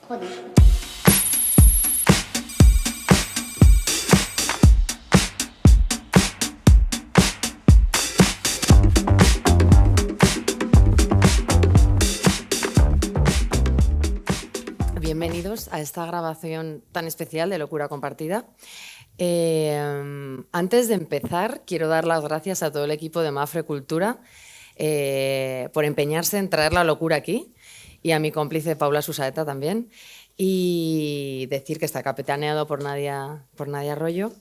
Joder. Bienvenidos a esta grabación tan especial de Locura Compartida. Antes de empezar, quiero dar las gracias a todo el equipo de Mafre Cultura por empeñarse en traer la locura aquí, y a mi cómplice Paula Susaeta también, y decir que está capitaneado por Nadia Arroyo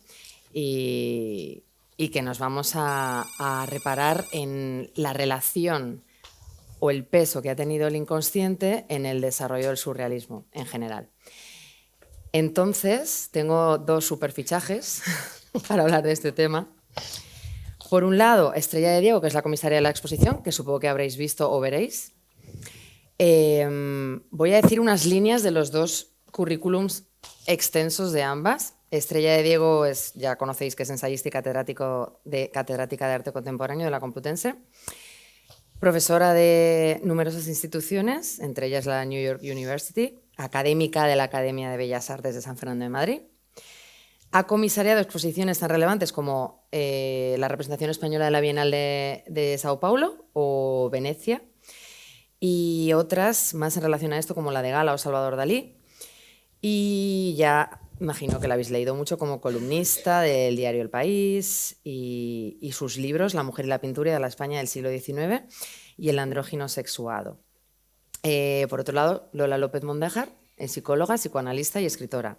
y que nos vamos a reparar en la relación o el peso que ha tenido el inconsciente en el desarrollo del surrealismo en general. Entonces, tengo dos superfichajes para hablar de este tema. Por un lado, Estrella de Diego, que es la comisaria de la exposición, que supongo que habréis visto o veréis. Voy a decir unas líneas de los dos currículums extensos de ambas. Estrella de Diego ya conocéis que es ensayista y catedrática de arte contemporáneo de la Complutense. Profesora de numerosas instituciones, entre ellas la New York University, académica de la Academia de Bellas Artes de San Fernando de Madrid. Ha comisariado exposiciones tan relevantes como la representación española de la Bienal de Sao Paulo o Venecia, y otras más en relación a esto como la de Gala o Salvador Dalí. Y ya imagino que la habéis leído mucho como columnista del diario El País y sus libros La mujer y la pintura de la España del siglo XIX y El andrógino sexuado. Por otro lado, Lola López Mondejar es psicóloga, psicoanalista y escritora.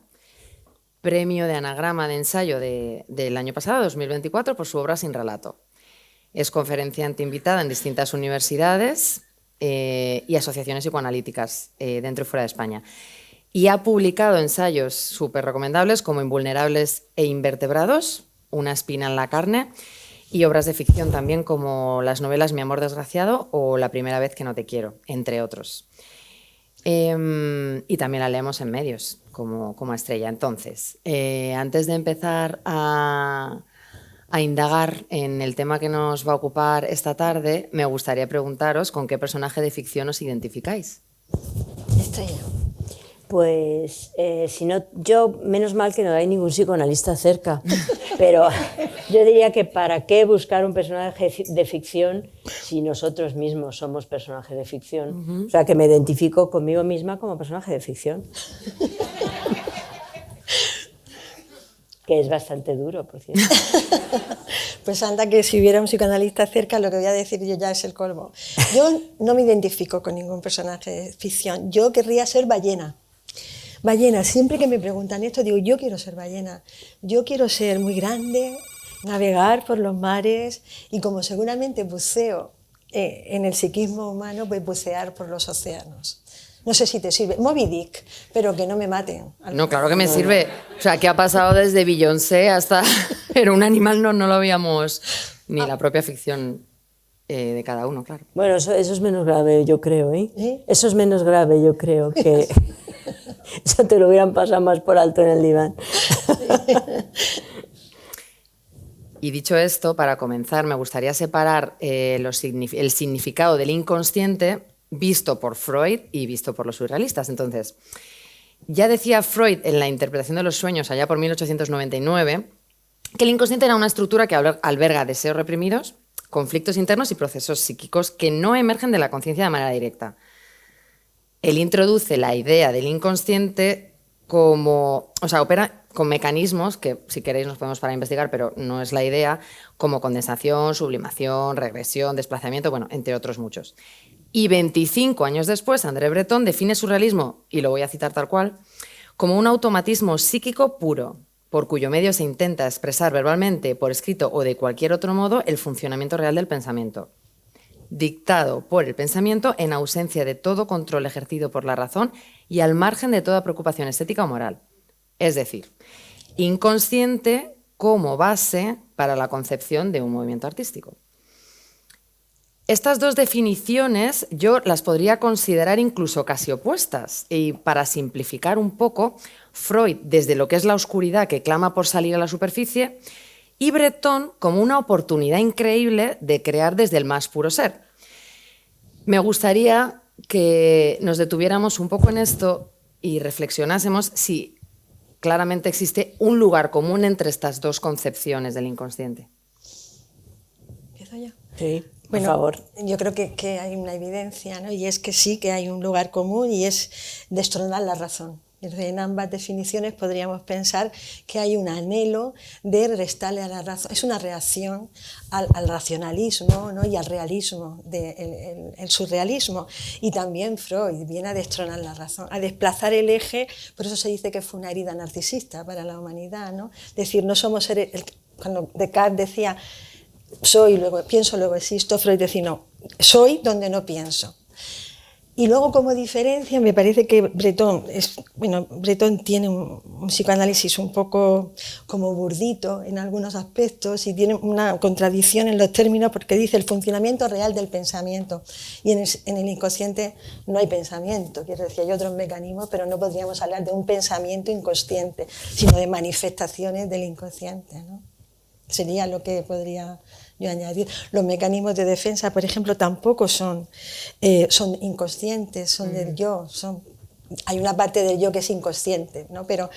Premio de anagrama de ensayo del año pasado, 2024, por su obra Sin relato. Es conferenciante invitada en distintas universidades y asociaciones psicoanalíticas dentro y fuera de España. Y ha publicado ensayos súper recomendables como Invulnerables e Invertebrados, Una espina en la carne, y obras de ficción también como las novelas Mi amor desgraciado o La primera vez que no te quiero, entre otros. Y también la leemos en medios, como a Estrella. Entonces, antes de empezar a indagar en el tema que nos va a ocupar esta tarde, me gustaría preguntaros con qué personaje de ficción os identificáis. Estrella. Pues, si no, yo, menos mal que no hay ningún psicoanalista cerca, pero yo diría que ¿para qué buscar un personaje de ficción si nosotros mismos somos personajes de ficción? O sea, que me identifico conmigo misma como personaje de ficción. Que es bastante duro, por cierto. Pues anda, que si hubiera un psicoanalista cerca, lo que voy a decir yo ya es el colmo. Yo no me identifico con ningún personaje de ficción. Yo querría ser ballena. Ballena, siempre que me preguntan esto, digo, yo quiero ser ballena. Yo quiero ser muy grande, navegar por los mares y como seguramente buceo en el psiquismo humano, pues bucear por los océanos. No sé si te sirve. Moby Dick, pero que no me maten. No, claro que me sirve. O sea, que ha pasado desde Beyoncé hasta... Pero un animal no lo habíamos... Ni la propia ficción de cada uno, claro. Bueno, eso es menos grave, yo creo, ¿eh? ¿Eh? Eso es menos grave, yo creo, que... Eso te lo hubieran pasado más por alto en el diván. Y dicho esto, para comenzar, me gustaría separar el significado del inconsciente visto por Freud y visto por los surrealistas. Entonces, ya decía Freud en la interpretación de los sueños, allá por 1899, que el inconsciente era una estructura que alberga deseos reprimidos, conflictos internos y procesos psíquicos que no emergen de la conciencia de manera directa. Él introduce la idea del inconsciente como... O sea, opera con mecanismos que, si queréis, nos podemos parar a investigar, pero no es la idea, como condensación, sublimación, regresión, desplazamiento, bueno, entre otros muchos. Y 25 años después, André Breton define surrealismo, y lo voy a citar tal cual, como un automatismo psíquico puro, por cuyo medio se intenta expresar verbalmente, por escrito o de cualquier otro modo, el funcionamiento real del pensamiento, dictado por el pensamiento en ausencia de todo control ejercido por la razón y al margen de toda preocupación estética o moral. Es decir, inconsciente como base para la concepción de un movimiento artístico. Estas dos definiciones yo las podría considerar incluso casi opuestas, y para simplificar un poco, Freud desde lo que es la oscuridad que clama por salir a la superficie y Breton como una oportunidad increíble de crear desde el más puro ser. Me gustaría que nos detuviéramos un poco en esto y reflexionásemos si claramente existe un lugar común entre estas dos concepciones del inconsciente. ¿Empiezo yo? Sí, Bueno, por favor. yo creo que hay una evidencia, ¿no? Y es que sí que hay un lugar común y es destronar la razón. En ambas definiciones podríamos pensar que hay un anhelo de restarle a la razón. Es una reacción al racionalismo, ¿no? Y al realismo, el surrealismo. Y también Freud viene a destronar la razón, a desplazar el eje. Por eso se dice que fue una herida narcisista para la humanidad, ¿no? Es decir, no somos seres... Cuando Descartes decía soy, luego pienso, luego existo, Freud decía no, soy donde no pienso. Y luego, como diferencia, me parece que Breton tiene un psicoanálisis un poco como burdito en algunos aspectos y tiene una contradicción en los términos porque dice el funcionamiento real del pensamiento y en el inconsciente no hay pensamiento, quiero decir, hay otros mecanismos, pero no podríamos hablar de un pensamiento inconsciente, sino de manifestaciones del inconsciente, ¿no? Sería lo que podría yo añadir. Los mecanismos de defensa, por ejemplo, tampoco son inconscientes, son del yo. Hay una parte del yo que es inconsciente, ¿no? Pero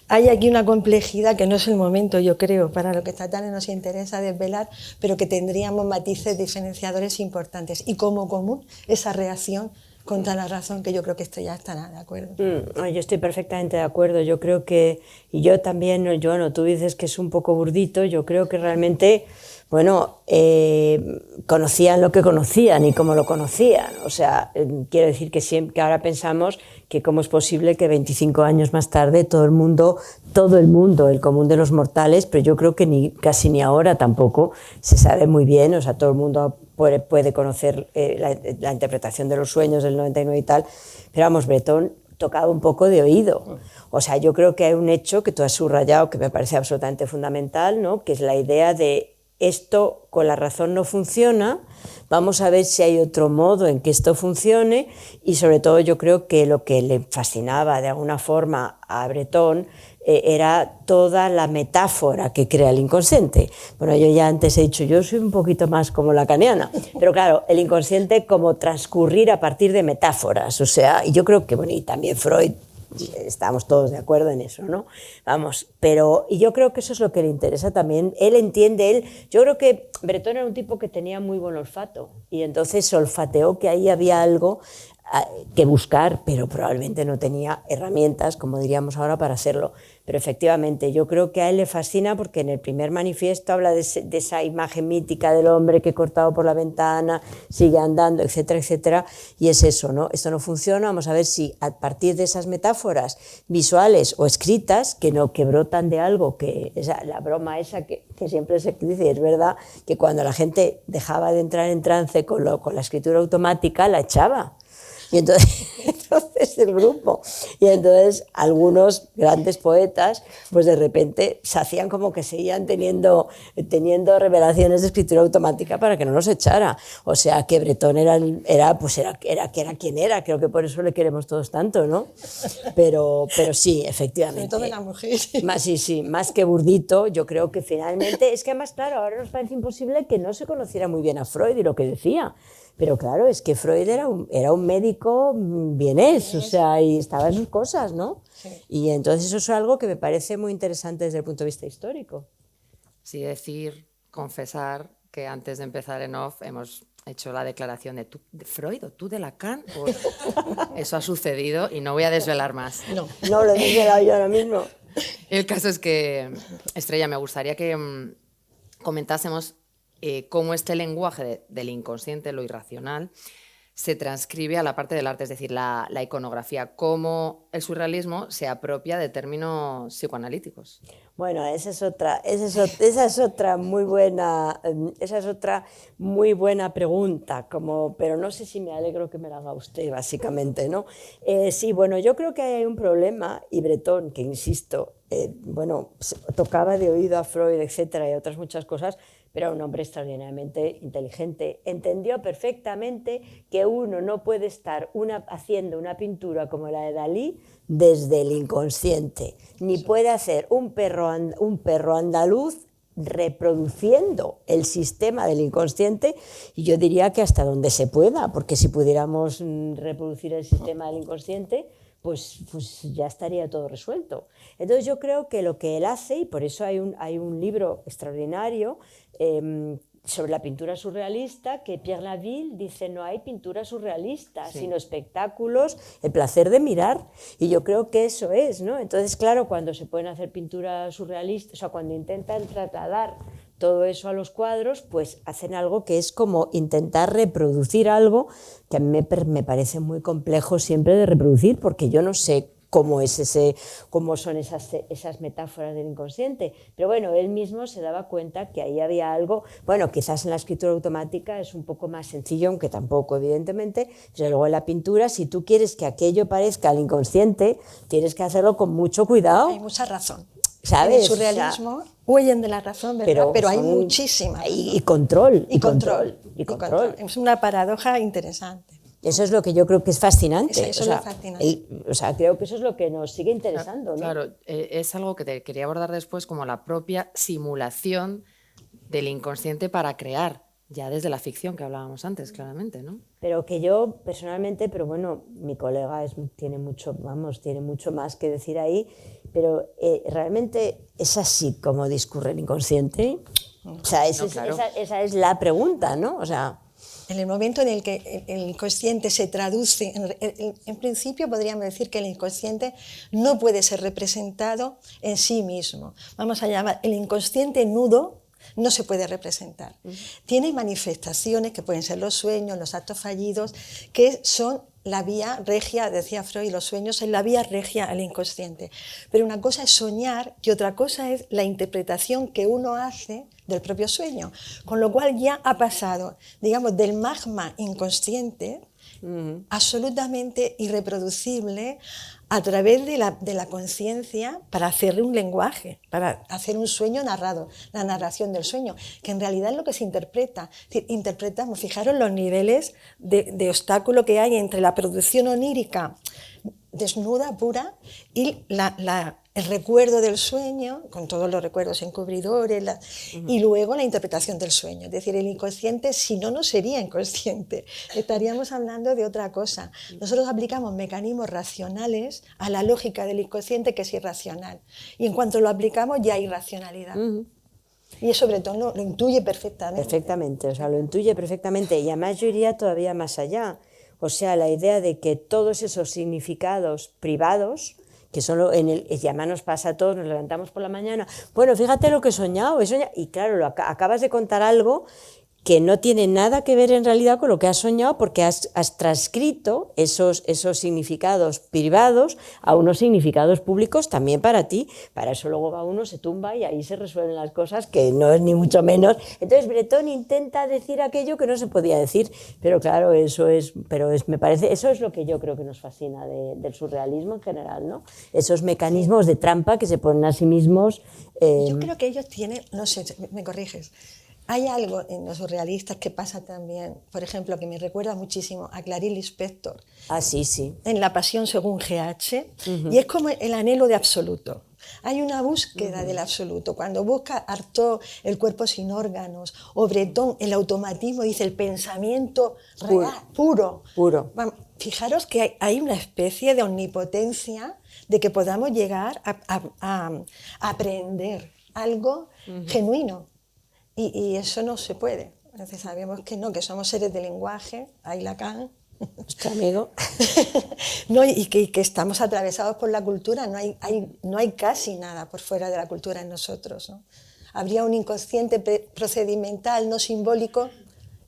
hay aquí una complejidad que no es el momento, yo creo, para lo que esta tarde nos interesa desvelar, pero que tendríamos matices diferenciadores importantes. Y como común, esa reacción contra la razón, que yo creo que esto ya estará de acuerdo. Yo estoy perfectamente de acuerdo, yo creo que, y yo también, Joano, tú dices que es un poco burdito, yo creo que realmente, bueno, conocían lo que conocían y cómo lo conocían, o sea, quiero decir que ahora pensamos que cómo es posible que 25 años más tarde todo el mundo, el común de los mortales, pero yo creo que casi ni ahora tampoco se sabe muy bien, o sea, todo el mundo puede conocer la interpretación de los sueños del 99 y tal, pero vamos, Breton tocaba un poco de oído. O sea, yo creo que hay un hecho que tú has subrayado que me parece absolutamente fundamental, ¿no? Que es la idea de esto con la razón no funciona, vamos a ver si hay otro modo en que esto funcione, y sobre todo yo creo que lo que le fascinaba de alguna forma a Breton era toda la metáfora que crea el inconsciente. Bueno, yo ya antes he dicho, yo soy un poquito más como lacaniana, pero claro, el inconsciente como transcurrir a partir de metáforas, o sea, y yo creo que, bueno, y también Freud, estamos todos de acuerdo en eso, ¿no? Vamos, pero y yo creo que eso es lo que le interesa también, yo creo que Breton era un tipo que tenía muy buen olfato, y entonces olfateó que ahí había algo que buscar, pero probablemente no tenía herramientas, como diríamos ahora, para hacerlo. Pero efectivamente, yo creo que a él le fascina porque en el primer manifiesto habla de esa imagen mítica del hombre que cortado por la ventana, sigue andando, etcétera, etcétera, y es eso, ¿no? Esto no funciona, vamos a ver si a partir de esas metáforas visuales o escritas, que brotan de algo, la broma esa que siempre se dice, y es verdad, que cuando la gente dejaba de entrar en trance con la escritura automática, la echaba. Y entonces el grupo, y entonces algunos grandes poetas, pues de repente se hacían como que seguían teniendo revelaciones de escritura automática para que no nos echara. O sea que Breton era quien era, creo que por eso le queremos todos tanto, ¿no? Pero sí, efectivamente. Sobre todo de la mujer. Más que burdito, yo creo que finalmente, es que además, claro, ahora nos parece imposible que no se conociera muy bien a Freud y lo que decía. Pero claro, es que Freud era un médico vienés, o sea, y estaba en sus cosas, ¿no? Sí. Y entonces eso es algo que me parece muy interesante desde el punto de vista histórico. Sí, confesar que antes de empezar en off hemos hecho la declaración de tú de Freud o tú de Lacan. Pues eso ha sucedido y no voy a desvelar más. No lo he desvelado yo ahora mismo. El caso es que, Estrella, me gustaría que comentásemos cómo este lenguaje del inconsciente, lo irracional, se transcribe a la parte del arte, es decir, la iconografía, cómo el surrealismo se apropia de términos psicoanalíticos. Bueno, esa es otra muy buena pregunta, pero no sé si me alegro que me la haga usted, básicamente, ¿no? Sí, bueno, yo creo que hay un problema, y Breton, que insisto, tocaba de oído a Freud, etcétera, y otras muchas cosas, pero era un hombre extraordinariamente inteligente. Entendió perfectamente que uno no puede estar haciendo una pintura como la de Dalí desde el inconsciente, ni puede hacer un perro andaluz reproduciendo el sistema del inconsciente, y yo diría que hasta donde se pueda, porque si pudiéramos reproducir el sistema del inconsciente, pues ya estaría todo resuelto. Entonces yo creo que lo que él hace, y por eso hay un libro extraordinario sobre la pintura surrealista, que Pierre Laville dice: no hay pintura surrealista, sí, sino espectáculos, el placer de mirar. Y yo creo que eso es, ¿no? Entonces, claro, cuando se pueden hacer pinturas surrealistas, o sea, cuando intentan trasladar todo eso a los cuadros, pues hacen algo que es como intentar reproducir algo que a mí me parece muy complejo siempre de reproducir, porque yo no sé cómo son esas metáforas del inconsciente. Pero bueno, él mismo se daba cuenta que ahí había algo, bueno, quizás en la escritura automática es un poco más sencillo, aunque tampoco, evidentemente, pero luego en la pintura, si tú quieres que aquello parezca al inconsciente, tienes que hacerlo con mucho cuidado. Hay mucha razón. ¿Sabes? En el surrealismo huyen de la razón, ¿verdad? Pero hay muchísima razón. Y control. Es una paradoja interesante. Eso es lo que yo creo que es fascinante. Eso es lo fascinante. Creo que eso es lo que nos sigue interesando, ¿no? Claro, es algo que te quería abordar después, como la propia simulación del inconsciente para crear, ya desde la ficción que hablábamos antes, claramente, ¿no? Pero que yo personalmente, pero bueno, mi colega tiene mucho más que decir ahí, pero realmente es así como discurre el inconsciente. O sea, esa es la pregunta, ¿no? O sea, en el momento en el que el inconsciente se traduce, en principio podríamos decir que el inconsciente no puede ser representado en sí mismo. Vamos a llamar el inconsciente nudo, no se puede representar. Tiene manifestaciones que pueden ser los sueños, los actos fallidos, que son la vía regia, decía Freud, los sueños es la vía regia al inconsciente. Pero una cosa es soñar y otra cosa es la interpretación que uno hace del propio sueño. Con lo cual ya ha pasado, digamos, del magma inconsciente, absolutamente irreproducible, a través de la conciencia, para hacerle un lenguaje, para hacer un sueño narrado, la narración del sueño, que en realidad es lo que se interpreta. Es decir, interpretamos, fijaros los niveles de obstáculo que hay entre la producción onírica desnuda, pura, y el recuerdo del sueño, con todos los recuerdos encubridores, y luego la interpretación del sueño. Es decir, el inconsciente, si no, no sería inconsciente. Estaríamos hablando de otra cosa. Nosotros aplicamos mecanismos racionales a la lógica del inconsciente, que es irracional. Y en cuanto lo aplicamos, ya hay racionalidad. Y sobre todo lo intuye perfectamente. Perfectamente, o sea, lo intuye perfectamente. Y además yo iría todavía más allá. O sea, la idea de que todos esos significados privados, que solo ya nos pasa a todos, nos levantamos por la mañana, bueno, fíjate lo que he soñado, y claro, acabas de contar algo que no tiene nada que ver en realidad con lo que has soñado, porque has transcrito esos significados privados a unos significados públicos también para ti. Para eso luego va uno, se tumba y ahí se resuelven las cosas, que no es ni mucho menos. Entonces Breton intenta decir aquello que no se podía decir, pero claro, me parece, eso es lo que yo creo que nos fascina del surrealismo en general, ¿no? Esos mecanismos de trampa que se ponen a sí mismos. Yo creo que ellos tienen, no sé, me corriges, hay algo en los surrealistas que pasa también, por ejemplo, que me recuerda muchísimo a Clarice Lispector. Ah, sí, sí. En La Pasión según G.H. Y es como el anhelo de absoluto. Hay una búsqueda del absoluto. Cuando busca Artaud el cuerpo sin órganos, o Breton el automatismo, dice el pensamiento real, puro. Fijaros que hay una especie de omnipotencia de que podamos llegar a aprender algo genuino. Y eso no se puede. Entonces sabemos que no, que somos seres de lenguaje, ahí Lacan, nuestro amigo. No, y que estamos atravesados por la cultura, no hay casi nada por fuera de la cultura en nosotros, ¿no? Habría un inconsciente procedimental, no simbólico,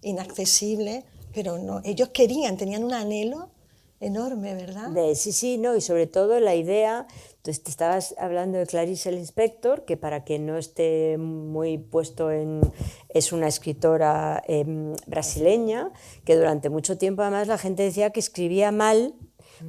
inaccesible, pero no, ellos tenían un anhelo enorme, ¿verdad? Sí, no, y sobre todo la idea, te estabas hablando de Clarice Lispector, que para quien no esté muy puesto es una escritora brasileña, que durante mucho tiempo además la gente decía que escribía mal,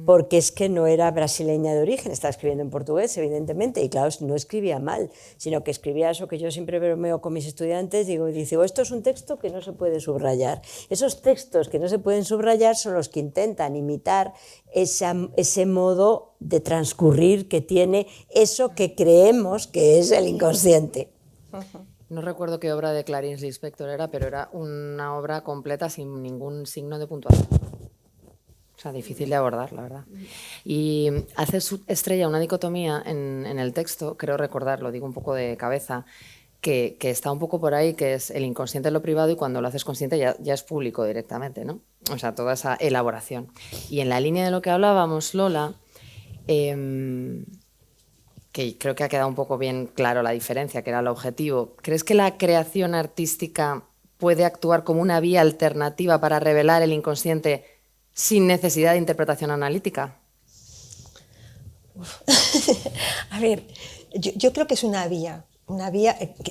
porque es que no era brasileña de origen, estaba escribiendo en portugués, evidentemente, y claro, no escribía mal, sino que escribía eso que yo siempre bromeo con mis estudiantes, digo, esto es un texto que no se puede subrayar. Esos textos que no se pueden subrayar son los que intentan imitar ese modo de transcurrir que tiene eso que creemos que es el inconsciente. No recuerdo qué obra de Clarice Lispector era, pero era una obra completa sin ningún signo de puntuación. O sea, difícil de abordar, la verdad. Y haces, Estrella, una dicotomía en el texto, creo recordar, lo digo un poco de cabeza, que está un poco por ahí, que es el inconsciente en lo privado y cuando lo haces consciente ya es público directamente, ¿no? O sea, toda esa elaboración. Y en la línea de lo que hablábamos, Lola, que creo que ha quedado un poco bien claro la diferencia, que era el objetivo, ¿crees que la creación artística puede actuar como una vía alternativa para revelar el inconsciente sin necesidad de interpretación analítica? A ver, yo creo que es una vía.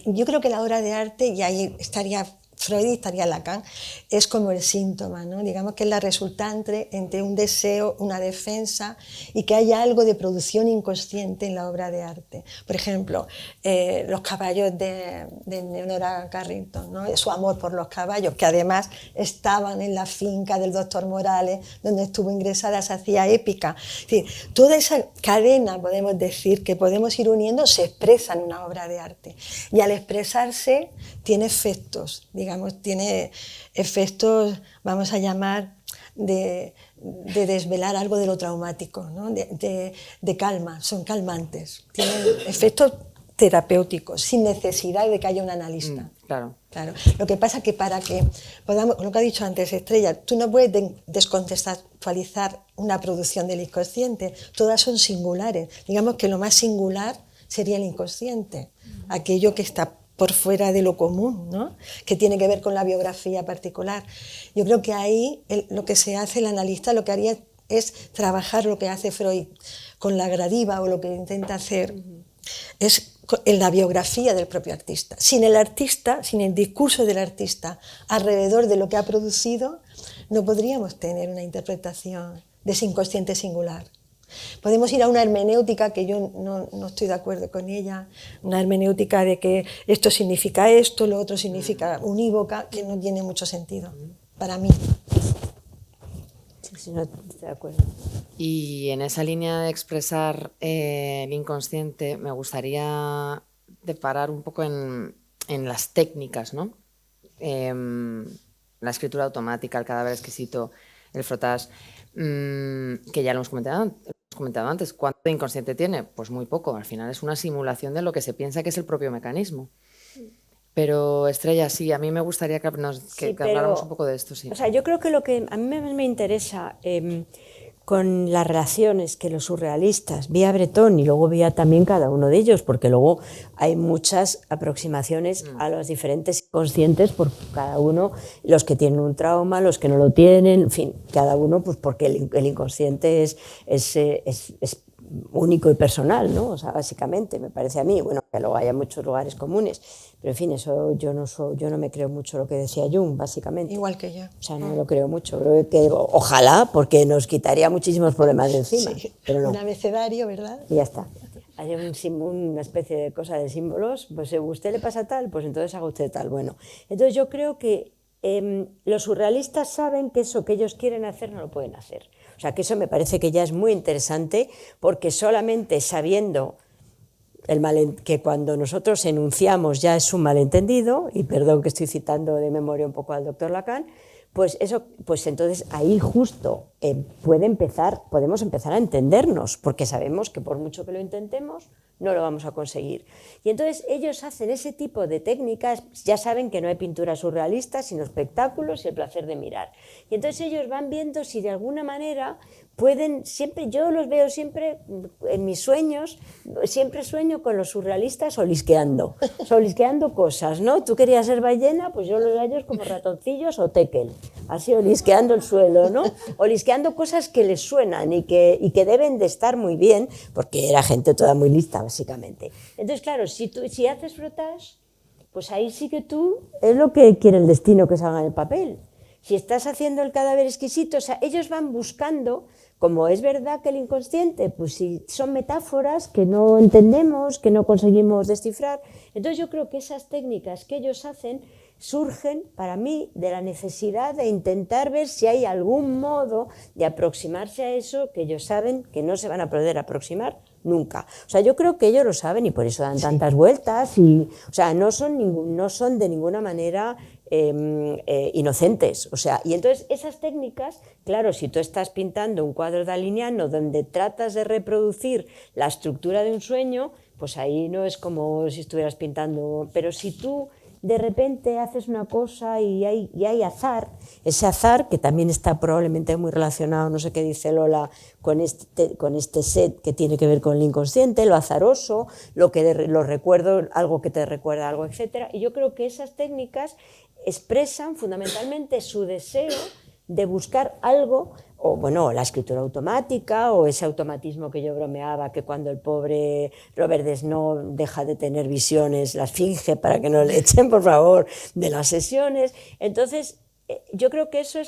Yo creo que la obra de arte, y ahí estaría Freud y estaría Lacan, es como el síntoma, ¿no? Digamos que es la resultante entre un deseo, una defensa, y que haya algo de producción inconsciente en la obra de arte. Por ejemplo, los caballos de Leonora Carrington, ¿no? Su amor por los caballos, que además estaban en la finca del doctor Morales, donde estuvo ingresada, se hacía épica. Es decir, toda esa cadena, podemos decir, que podemos ir uniendo, se expresa en una obra de arte. Y al expresarse, tiene efectos, digamos, tiene efectos, vamos a llamar, de desvelar algo de lo traumático, ¿no? de calma, son calmantes, tienen efectos terapéuticos, sin necesidad de que haya un analista. Claro. Claro. Lo que pasa es que para que podamos, lo que ha dicho antes Estrella, tú no puedes descontextualizar una producción del inconsciente, todas son singulares. Digamos que lo más singular sería el inconsciente, aquello que está por fuera de lo común, ¿no? Que tiene que ver con la biografía particular. Yo creo que ahí lo que se hace el analista, lo que haría es trabajar lo que hace Freud con la gradiva, o lo que intenta hacer es en la biografía del propio artista. Sin el artista, sin el discurso del artista alrededor de lo que ha producido, no podríamos tener una interpretación de ese inconsciente singular. Podemos ir a una hermenéutica, que yo no estoy de acuerdo con ella, una hermenéutica de que esto significa esto, lo otro significa unívoca, que no tiene mucho sentido para mí. Sí, no estoy de acuerdo. Y en esa línea de expresar el inconsciente, me gustaría parar un poco en las técnicas, ¿no? La escritura automática, el cadáver exquisito, el frottage, que ya lo hemos comentado antes. ¿Cuánto de inconsciente tiene? Pues muy poco. Al final es una simulación de lo que se piensa que es el propio mecanismo. Pero Estrella, sí, a mí me gustaría que habláramos un poco de esto. Sí. O sea, yo creo que lo que a mí me interesa con las relaciones que los surrealistas, vía Breton y luego vía también cada uno de ellos, porque luego hay muchas aproximaciones a los diferentes conscientes por cada uno, los que tienen un trauma, los que no lo tienen, en fin, cada uno, pues porque el inconsciente es único y personal, ¿no? O sea, básicamente, me parece a mí, bueno, que luego haya muchos lugares comunes, pero en fin, eso yo no me creo mucho lo que decía Jung, básicamente. Igual que yo. O sea, no lo creo mucho, creo que ojalá, porque nos quitaría muchísimos problemas de encima, Sí, pero no. un abecedario, ¿verdad? Y ya está. Hay una especie de cosa de símbolos, pues a usted le pasa tal, pues entonces haga usted tal. Bueno, entonces yo creo que los surrealistas saben que eso que ellos quieren hacer no lo pueden hacer. O sea, que eso me parece que ya es muy interesante, porque solamente sabiendo que cuando nosotros enunciamos ya es un malentendido, y perdón que estoy citando de memoria un poco al doctor Lacan, pues entonces ahí justo podemos empezar a entendernos, porque sabemos que por mucho que lo intentemos, no lo vamos a conseguir. Y entonces ellos hacen ese tipo de técnicas, ya saben que no hay pintura surrealista, sino espectáculos y el placer de mirar. Y entonces ellos van viendo si de alguna manera pueden, yo los veo siempre en mis sueños, siempre sueño con los surrealistas olisqueando cosas, ¿no? Tú querías ser ballena, pues yo los hallo como ratoncillos o tekel, así olisqueando el suelo, ¿no? Olisqueando cosas que les suenan y que deben de estar muy bien, porque era gente toda muy lista, básicamente. Entonces, claro, si haces frottage, pues ahí sí que tú, es lo que quiere el destino que salga en el papel. Si estás haciendo el cadáver exquisito, o sea, ellos van buscando, como es verdad que el inconsciente, pues si son metáforas que no entendemos, que no conseguimos descifrar, entonces yo creo que esas técnicas que ellos hacen surgen, para mí, de la necesidad de intentar ver si hay algún modo de aproximarse a eso que ellos saben que no se van a poder aproximar nunca. O sea, yo creo que ellos lo saben y por eso dan tantas vueltas, o sea, no son de ninguna manera inocentes. O sea, y entonces esas técnicas, claro, si tú estás pintando un cuadro daliniano donde tratas de reproducir la estructura de un sueño, pues ahí no es como si estuvieras pintando, pero si tú de repente haces una cosa y hay azar, ese azar que también está probablemente muy relacionado, no sé qué dice Lola, con este set que tiene que ver con el inconsciente, lo azaroso, los recuerdos, algo que te recuerda algo, etc. Y yo creo que esas técnicas expresan fundamentalmente su deseo de buscar algo, o bueno, la escritura automática, o ese automatismo que yo bromeaba, que cuando el pobre Robert Desnos deja de tener visiones, las finge para que no le echen, por favor, de las sesiones. Entonces, yo creo que eso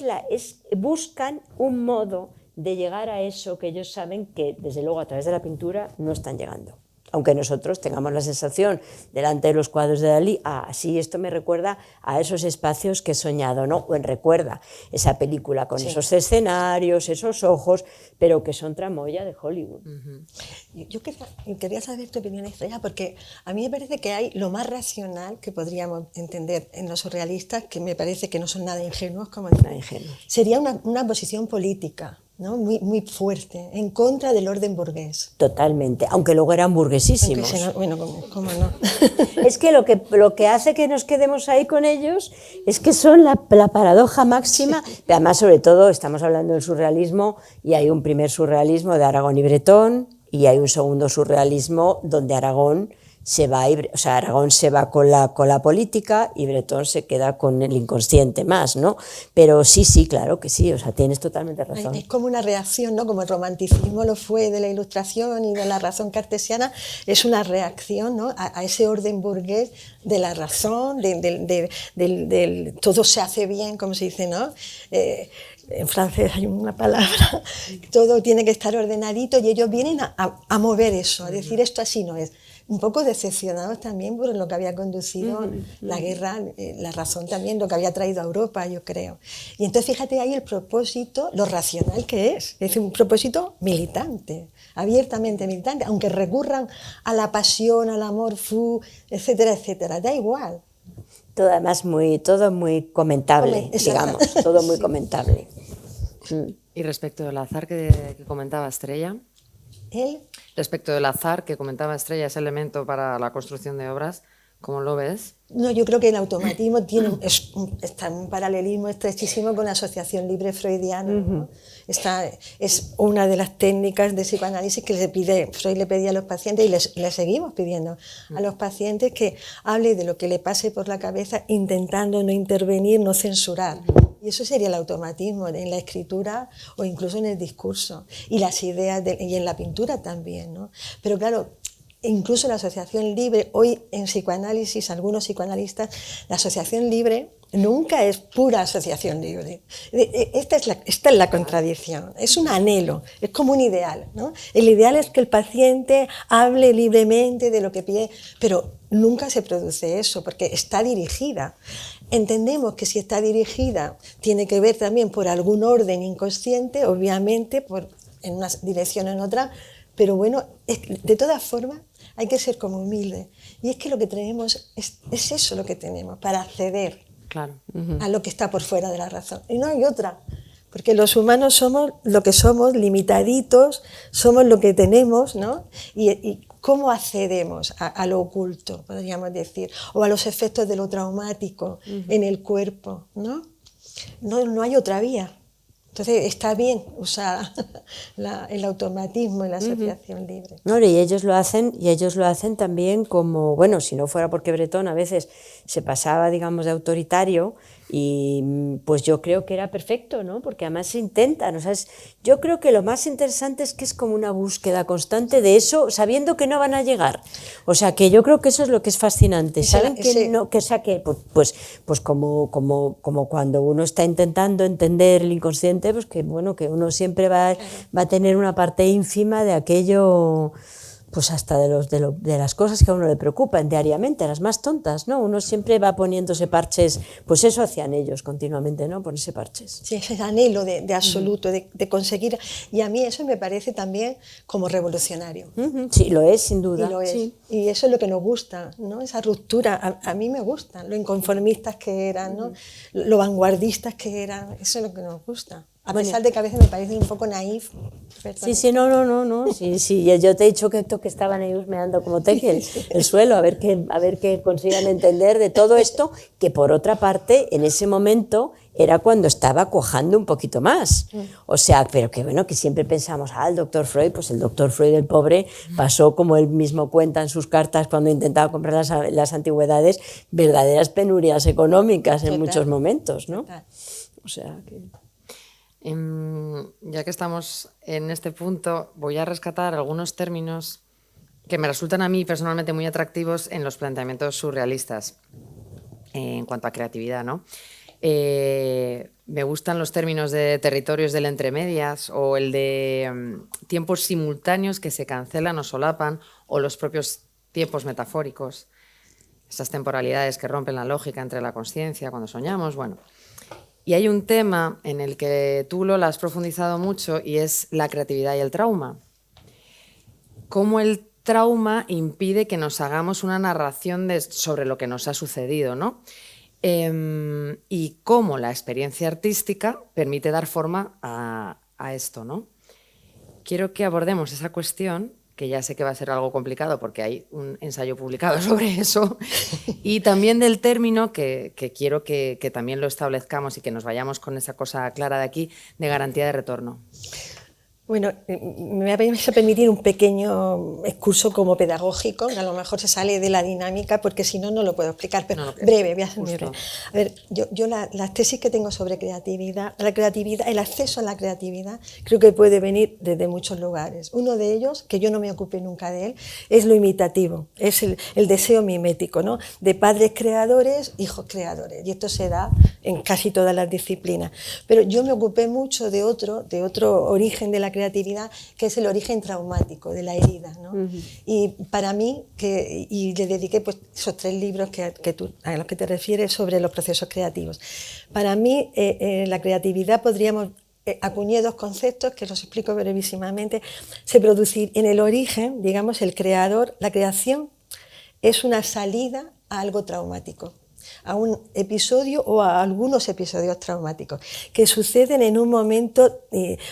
buscan un modo de llegar a eso que ellos saben que, desde luego, a través de la pintura no están llegando. Aunque nosotros tengamos la sensación delante de los cuadros de Dalí, sí, esto me recuerda a esos espacios que he soñado, ¿no? O recuerda esa película con esos escenarios, esos ojos, pero que son tramoya de Hollywood. Yo quería saber tu opinión, Estrella, porque a mí me parece que hay lo más racional que podríamos entender en los surrealistas, que me parece que no son nada ingenuos, como sería una posición política, ¿no? Muy fuerte, en contra del orden burgués. Totalmente, aunque luego eran burguesísimos. Bueno, ¿cómo no? Es que lo que hace que nos quedemos ahí con ellos es que son la paradoja máxima. Además, sobre todo, estamos hablando del surrealismo, y hay un primer surrealismo de Aragón y Bretón, y hay un segundo surrealismo donde Aragón se va con la política y Bretón se queda con el inconsciente más, ¿no? Pero sí, claro que sí, o sea, tienes totalmente razón. Es como una reacción, ¿no? Como el romanticismo lo fue de la Ilustración y de la razón cartesiana, es una reacción, ¿no? a ese orden burgués de la razón, del todo se hace bien, como se dice, ¿no? En francés hay una palabra, todo tiene que estar ordenadito, y ellos vienen a mover eso, a decir esto así no es. Un poco decepcionados también por lo que había conducido la guerra, la razón también, lo que había traído a Europa, yo creo. Y entonces fíjate ahí el propósito, lo racional que es decir, un propósito militante, abiertamente militante, aunque recurran a la pasión, al amor, etcétera, da igual. Todo muy comentable, digamos, todo muy comentable. Y respecto del azar que comentaba Estrella, respecto del azar que comentaba Estrella, ese elemento para la construcción de obras, ¿cómo lo ves? No, yo creo que el automatismo está en un paralelismo estrechísimo con la asociación libre freudiana, ¿no? Es una de las técnicas de psicoanálisis que Freud le pedía a los pacientes, y le seguimos pidiendo a los pacientes, que hable de lo que le pase por la cabeza, intentando no intervenir, no censurar. Y eso sería el automatismo en la escritura o incluso en el discurso, y las ideas, y en la pintura también, ¿no? Pero claro, incluso la asociación libre, hoy en psicoanálisis, algunos psicoanalistas, la asociación libre nunca es pura asociación libre. Esta es la contradicción, es un anhelo, es como un ideal, ¿no? El ideal es que el paciente hable libremente de lo que pide, pero nunca se produce eso, porque está dirigida. Entendemos que si está dirigida tiene que ver también por algún orden inconsciente, obviamente en una dirección o en otra, pero bueno, de todas formas hay que ser como humilde. Y es que lo que tenemos es eso lo que tenemos, para acceder a lo que está por fuera de la razón. Y no hay otra, porque los humanos somos lo que somos, limitaditos, somos lo que tenemos, ¿no? Y ¿cómo accedemos a lo oculto, podríamos decir, o a los efectos de lo traumático en el cuerpo, ¿no? No hay otra vía. Entonces está bien usar el automatismo y la asociación libre. No, y ellos lo hacen también como, bueno, si no fuera porque Bretón a veces se pasaba, digamos, de autoritario, y pues yo creo que era perfecto, ¿no? Porque además se intentan, o sea, yo creo que lo más interesante es que es como una búsqueda constante de eso, sabiendo que no van a llegar. O sea, que yo creo que eso es lo que es fascinante. Saben que no, que, o sea, que pues como cuando uno está intentando entender el inconsciente, pues que bueno, que uno siempre va a tener una parte ínfima de aquello pues hasta de las cosas que a uno le preocupan diariamente, las más tontas, ¿no? Uno siempre va poniéndose parches, pues eso hacían ellos continuamente, ¿no? Ponerse parches. Sí, ese anhelo de absoluto, de conseguir, y a mí eso me parece también como revolucionario. Sí, lo es, sin duda. Y lo es. Sí. Y eso es lo que nos gusta, ¿no? Esa ruptura, a mí me gusta, lo inconformistas que eran, ¿no? Lo vanguardistas que eran, eso es lo que nos gusta. A pesar de que a veces me parece un poco naif. Sí, no. Sí, yo te he dicho que estaban ellos meando como tequel el suelo, a ver qué consigan entender de todo esto, que por otra parte, en ese momento, era cuando estaba cuajando un poquito más. O sea, pero que bueno, que siempre pensamos, el doctor Freud, pues el doctor Freud, el pobre, pasó, como él mismo cuenta en sus cartas cuando intentaba comprar las antigüedades, verdaderas penurias económicas en muchos momentos, ¿no? O sea que... Ya que estamos en este punto, voy a rescatar algunos términos que me resultan a mí personalmente muy atractivos en los planteamientos surrealistas en cuanto a creatividad, ¿no? Me gustan los términos de territorios del entremedias o el de tiempos simultáneos que se cancelan o solapan, o los propios tiempos metafóricos, esas temporalidades que rompen la lógica entre la consciencia cuando soñamos, bueno. Y hay un tema en el que tú, Lola, has profundizado mucho, y es la creatividad y el trauma. Cómo el trauma impide que nos hagamos una narración sobre lo que nos ha sucedido, ¿no? Y cómo la experiencia artística permite dar forma a esto, ¿no? Quiero que abordemos esa cuestión, que ya sé que va a ser algo complicado porque hay un ensayo publicado sobre eso, y también del término que quiero que también lo establezcamos y que nos vayamos con esa cosa clara de aquí, de garantía de retorno. Bueno, me vais a permitir un pequeño excurso como pedagógico, que a lo mejor se sale de la dinámica, porque si no, no lo puedo explicar, pero breve, voy a ser muy breve. A ver, yo las tesis que tengo sobre creatividad, el acceso a la creatividad, creo que puede venir desde muchos lugares. Uno de ellos, que yo no me ocupé nunca de él, es lo imitativo, es el deseo mimético, ¿no? De padres creadores, hijos creadores, y esto se da en casi todas las disciplinas. Pero yo me ocupé mucho de otro origen de la creatividad, que es el origen traumático de la herida, ¿no? Y para mí, y le dediqué pues esos 3 libros a los que te refieres sobre los procesos creativos. Para mí, la creatividad acuñé 2 conceptos que los explico brevísimamente. Se produce en el origen, digamos, el creador, la creación es una salida a algo traumático, a un episodio o a algunos episodios traumáticos que suceden en un momento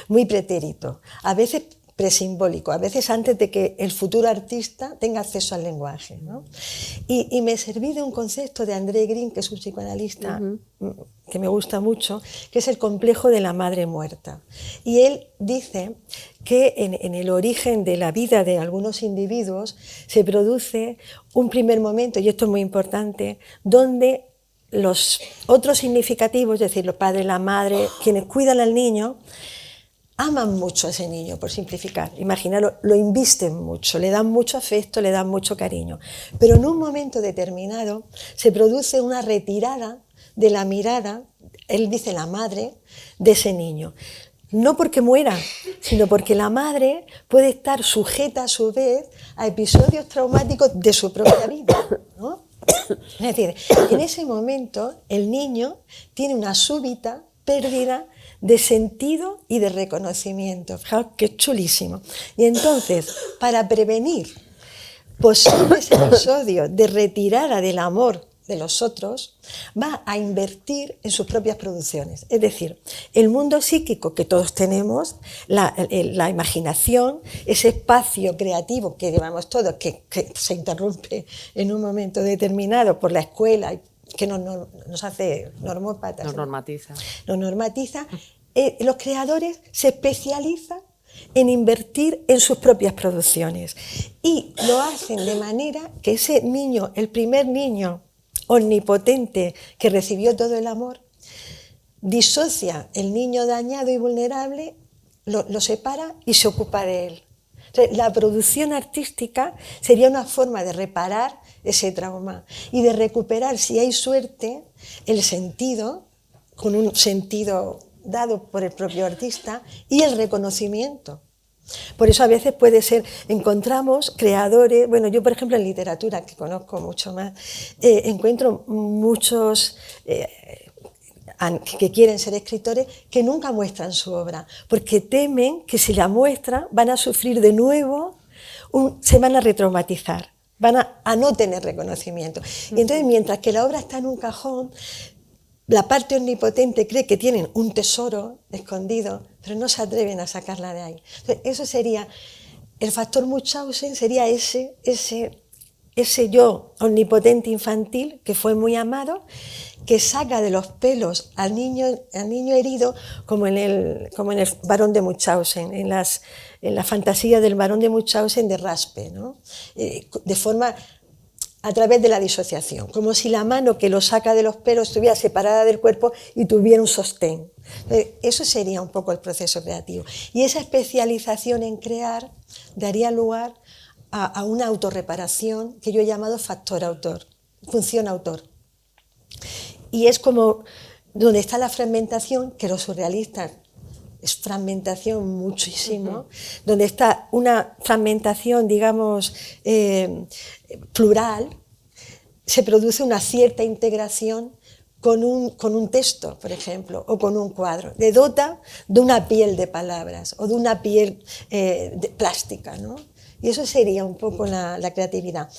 muy pretérito, a veces presimbólico, a veces antes de que el futuro artista tenga acceso al lenguaje, ¿no? Y me serví de un concepto de André Green, que es un psicoanalista que me gusta mucho, que es el complejo de la madre muerta. Y él dice que en el origen de la vida de algunos individuos se produce un primer momento, y esto es muy importante, donde los otros significativos, es decir, los padres, la madre, quienes cuidan al niño, aman mucho a ese niño, por simplificar. Imaginaros, lo invisten mucho, le dan mucho afecto, le dan mucho cariño. Pero en un momento determinado se produce una retirada de la mirada, él dice la madre, de ese niño. No porque muera, sino porque la madre puede estar sujeta a su vez a episodios traumáticos de su propia vida, ¿no? Es decir, en ese momento el niño tiene una súbita pérdida de sentido y de reconocimiento. Fijaos que chulísimo. Y entonces, para prevenir posibles episodios de retirada del amor de los otros, va a invertir en sus propias producciones. Es decir, el mundo psíquico que todos tenemos, la imaginación, ese espacio creativo que llevamos todos, que se interrumpe en un momento determinado por la escuela, que nos hace normópatas. Nos normatiza. Nos normatiza. Los creadores se especializan en invertir en sus propias producciones y lo hacen de manera que ese niño, el primer niño omnipotente que recibió todo el amor, disocia el niño dañado y vulnerable, lo separa y se ocupa de él. Entonces, la producción artística sería una forma de reparar ese trauma y de recuperar, si hay suerte, el sentido, con un sentido dado por el propio artista, y el reconocimiento. Por eso a veces puede ser, encontramos creadores, bueno, yo por ejemplo en literatura, que conozco mucho más, encuentro muchos que quieren ser escritores que nunca muestran su obra, porque temen que si la muestran van a sufrir de nuevo, se van a retraumatizar, van a no tener reconocimiento. Y entonces mientras que la obra está en un cajón, la parte omnipotente cree que tienen un tesoro escondido, pero no se atreven a sacarla de ahí. Entonces, eso sería, el factor Munchausen sería ese yo omnipotente infantil que fue muy amado, que saca de los pelos al niño herido, como en el Barón de Munchausen, en la fantasía del Barón de Munchausen de Raspe, ¿no? De forma a través de la disociación, como si la mano que lo saca de los pelos estuviera separada del cuerpo y tuviera un sostén. Eso sería un poco el proceso creativo. Y esa especialización en crear daría lugar a una autorreparación que yo he llamado factor autor, función autor. Y es como donde está la fragmentación, que los surrealistas es fragmentación muchísimo, donde está una fragmentación, digamos, plural, se produce una cierta integración con un texto, por ejemplo, o con un cuadro. Le dota de una piel de palabras o de una piel plástica, ¿no? Y eso sería un poco la creatividad.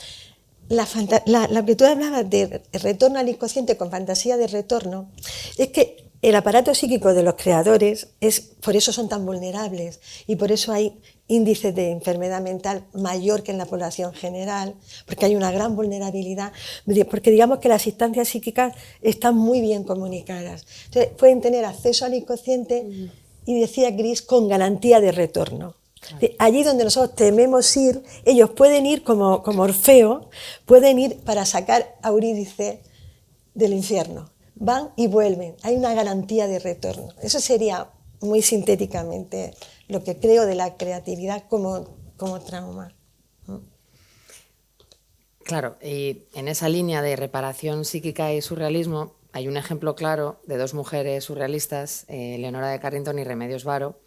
Lo que tú hablabas de retorno al inconsciente con fantasía de retorno, es que el aparato psíquico de los creadores, por eso son tan vulnerables y por eso hay índices de enfermedad mental mayor que en la población general, porque hay una gran vulnerabilidad, porque digamos que las instancias psíquicas están muy bien comunicadas. Entonces, pueden tener acceso al inconsciente y, decía Gris, con garantía de retorno. Claro. Allí donde nosotros tememos ir, ellos pueden ir como Orfeo, pueden ir para sacar a Eurídice del infierno. Van y vuelven, hay una garantía de retorno. Eso sería muy sintéticamente lo que creo de la creatividad como trauma. Claro, y en esa línea de reparación psíquica y surrealismo hay un ejemplo claro de dos mujeres surrealistas, Leonora de Carrington y Remedios Varo,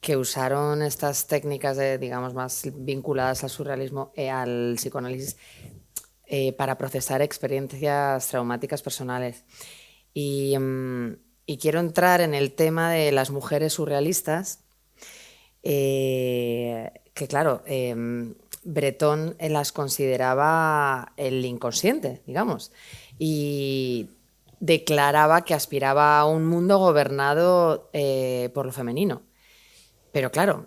que usaron estas técnicas digamos, más vinculadas al surrealismo, al psicoanálisis, para procesar experiencias traumáticas personales. Y quiero entrar en el tema de las mujeres surrealistas, que claro, Breton las consideraba el inconsciente, digamos, y declaraba que aspiraba a un mundo gobernado por lo femenino. Pero claro,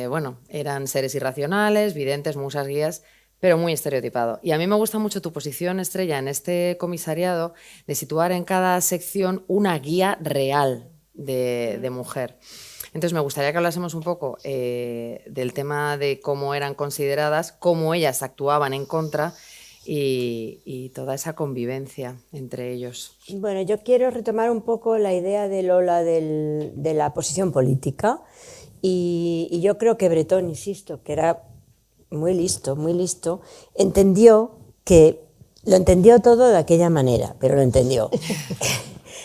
bueno, eran seres irracionales, videntes, musas, guías, pero muy estereotipado. Y a mí me gusta mucho tu posición, Estrella, en este comisariado, de situar en cada sección una guía real de mujer. Entonces me gustaría que hablásemos un poco del tema de cómo eran consideradas, cómo ellas actuaban en contra y toda esa convivencia entre ellos. Bueno, yo quiero retomar un poco la idea de Lola de la posición política y yo creo que Breton, insisto, que era muy listo, entendió lo entendió todo de aquella manera, pero lo entendió.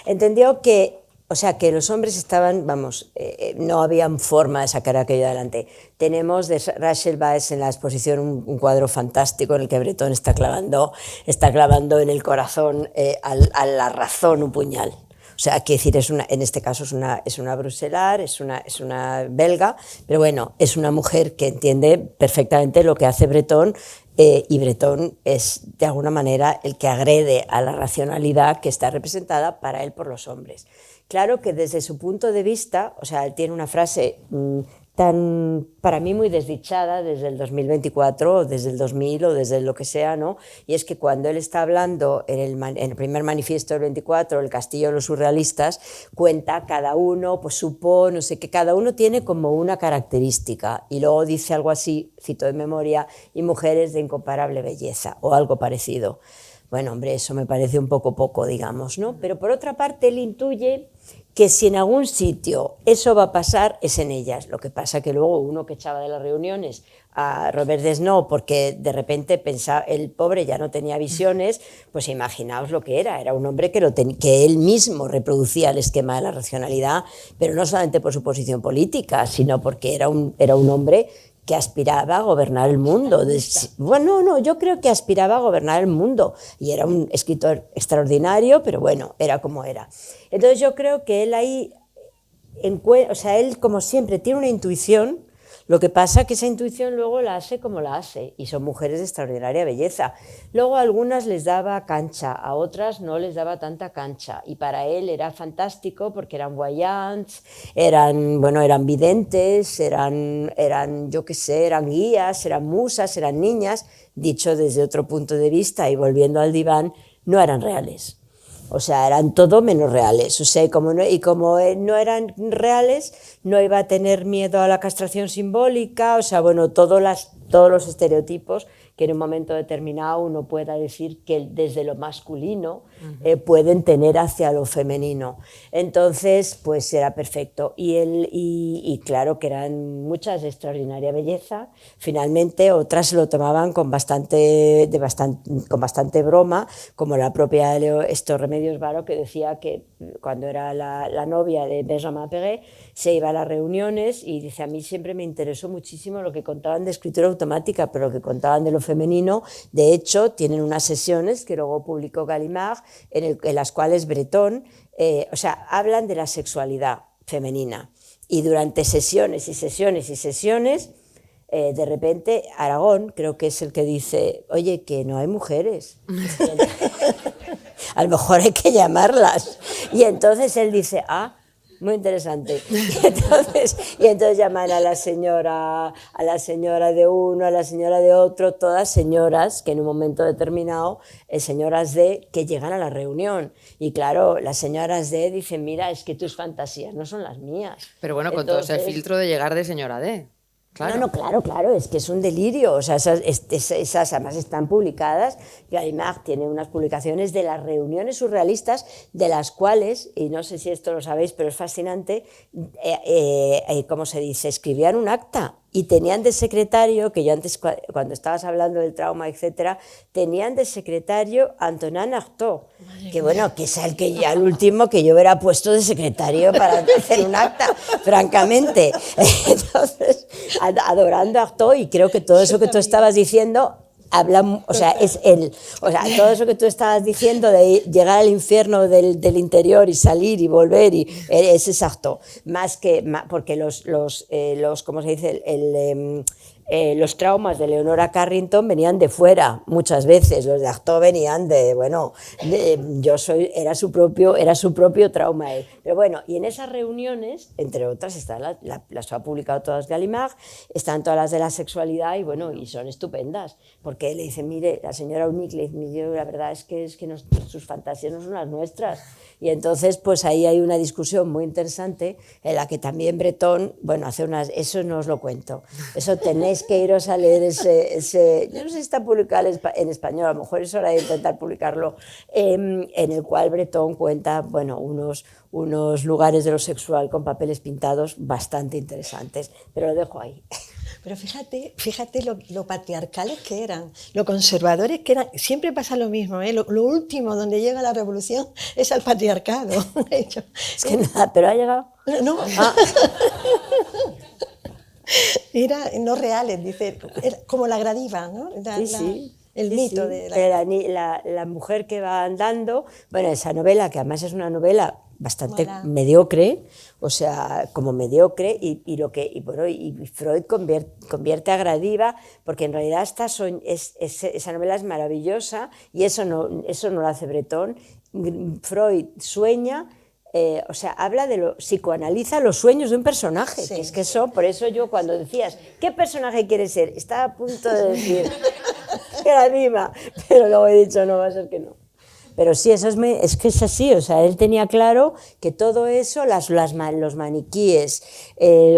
Entendió que, o sea, que los hombres estaban, vamos, no había forma de sacar aquello adelante. Tenemos de Rachel Weisz en la exposición un cuadro fantástico en el que Breton está clavando en el corazón a la razón un puñal. O sea, quiero decir, en este caso es una bruselar, es una belga, pero bueno, es una mujer que entiende perfectamente lo que hace Breton, y Breton es de alguna manera el que agrede a la racionalidad que está representada para él por los hombres. Claro que desde su punto de vista, o sea, él tiene una frase para mí muy desdichada desde el 2024 o desde el 2000 o desde lo que sea, ¿no? Y es que cuando él está hablando en el primer manifiesto del 24, El castillo de los surrealistas, cuenta cada uno, pues supone, no sé qué, cada uno tiene como una característica y luego dice algo así, cito de memoria, y mujeres de incomparable belleza o algo parecido. bueno, hombre, eso me parece un poco, digamos, ¿no? Pero por otra parte, él intuye que si en algún sitio eso va a pasar, es en ellas. Lo que pasa que luego uno que echaba de las reuniones a Robert Desnos, porque de repente pensaba, el pobre ya no tenía visiones, pues imaginaos lo que era un hombre que él mismo reproducía el esquema de la racionalidad, pero no solamente por su posición política, sino porque era un hombre que aspiraba a gobernar el mundo. Bueno, no, yo creo que aspiraba a gobernar el mundo y era un escritor extraordinario, pero bueno, era como era. Entonces yo creo que él ahí, o sea, él como siempre tiene una intuición, lo que pasa que esa intuición luego la hace como la hace, y son mujeres de extraordinaria belleza. Luego a algunas les daba cancha, a otras no les daba tanta cancha, y para él era fantástico porque eran voyants, eran videntes, eran yo qué sé, eran guías, eran musas, eran niñas, dicho desde otro punto de vista y volviendo al diván, no eran reales. O sea, eran todo menos reales. O sea, como no eran reales, no iba a tener miedo a la castración simbólica, o sea, bueno, todos los estereotipos que en un momento determinado uno pueda decir que desde lo masculino pueden tener hacia lo femenino. Entonces, pues era perfecto. Y claro que eran muchas de extraordinaria belleza. Finalmente, otras se lo tomaban con bastante broma, como la propia Remedios Varo, que decía que cuando era la novia de Benjamin Péguet, se iba a las reuniones y dice, a mí siempre me interesó muchísimo lo que contaban de escritura automática, pero lo que contaban de lo femenino. De hecho, tienen unas sesiones que luego publicó Gallimard, en las cuales Breton, hablan de la sexualidad femenina. Y durante sesiones y sesiones y sesiones, de repente Aragón, creo que es el que dice, oye, que no hay mujeres. A lo mejor hay que llamarlas. Y entonces él dice, muy interesante. Y entonces llaman a la señora de uno, a la señora de otro, todas señoras que en un momento determinado, señoras que llegan a la reunión. Y claro, las señoras dicen, mira, es que tus fantasías no son las mías. Pero bueno, con todo ese filtro de llegar de señora D. Claro. No, claro, es que es un delirio. O sea, esas además están publicadas. Gallimard tiene unas publicaciones de las reuniones surrealistas, de las cuales, y no sé si esto lo sabéis, pero es fascinante, ¿cómo se dice? Escribían un acta y tenían de secretario, que yo antes, cuando estabas hablando del trauma, etcétera, tenían de secretario Antonin Artaud, que bueno, que es el último que yo hubiera puesto de secretario para hacer un acta, francamente. Entonces, adorando a Artaud, y creo que todo eso que tú estabas diciendo todo eso que tú estabas diciendo de llegar al infierno del interior y salir y volver, ese es Artaud, porque ¿cómo se dice? Los traumas de Leonora Carrington venían de fuera muchas veces, los de Artaud venían era su propio trauma. Pero bueno, y en esas reuniones, entre otras, las ha publicado todas Gallimard, están todas las de la sexualidad y son estupendas, porque le dicen, mire, la señora Unic le dice, la verdad es que sus fantasías no son las nuestras. Y entonces, pues ahí hay una discusión muy interesante en la que también Breton, eso no os lo cuento, eso tenéis que iros a leer ese yo no sé si está publicado en español, a lo mejor es hora de intentar publicarlo, en el cual Breton cuenta, unos lugares de lo sexual con papeles pintados bastante interesantes, pero lo dejo ahí. Pero fíjate lo patriarcales que eran, lo conservadores que eran. Siempre pasa lo mismo, ¿eh? Lo último donde llega la revolución es al patriarcado. Es que nada, pero ha llegado. No. Era no reales, dice, era como la gradiva, ¿no? El mito de la mujer que va andando. Bueno, esa novela, que además es una novela bastante mediocre, o sea, como mediocre, y Freud convierte a Gradiva, porque en realidad esa novela es maravillosa, y eso no lo hace Breton. Freud sueña, psicoanaliza los sueños de un personaje, sí. Que es que eso, por eso yo cuando decías, ¿qué personaje quieres ser? Estaba a punto de decir Gradiva, pero luego he dicho, no, va a ser que no. Pero sí, es que es así, o sea, él tenía claro que todo eso, los maniquíes,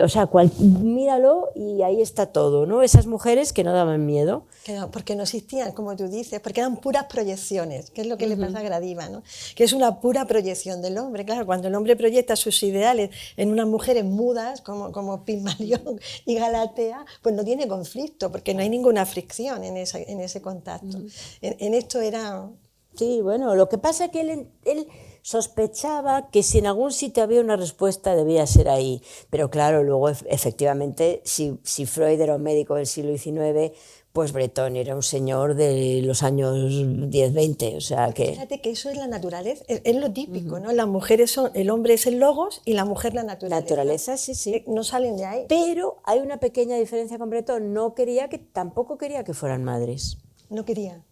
o sea, míralo y ahí está todo, ¿no? Esas mujeres que no daban miedo. Porque no existían, como tú dices, porque eran puras proyecciones, que es lo que le pasa a Gradiva, ¿no? Que es una pura proyección del hombre. Claro, cuando el hombre proyecta sus ideales en unas mujeres mudas, como Pigmalión y Galatea, pues no tiene conflicto, porque no hay ninguna fricción en ese contacto. En esto era... Sí, bueno, lo que pasa es que él sospechaba que si en algún sitio había una respuesta debía ser ahí. Pero claro, luego efectivamente, si Freud era un médico del siglo XIX, pues Breton era un señor de los años 10-20, o sea que... Fíjate que eso es la naturaleza, es lo típico, ¿no? Las mujeres son, el hombre es el logos y la mujer la naturaleza. Naturaleza, sí, sí. No salen de ahí. Pero hay una pequeña diferencia con Breton, tampoco quería que fueran madres. No quería.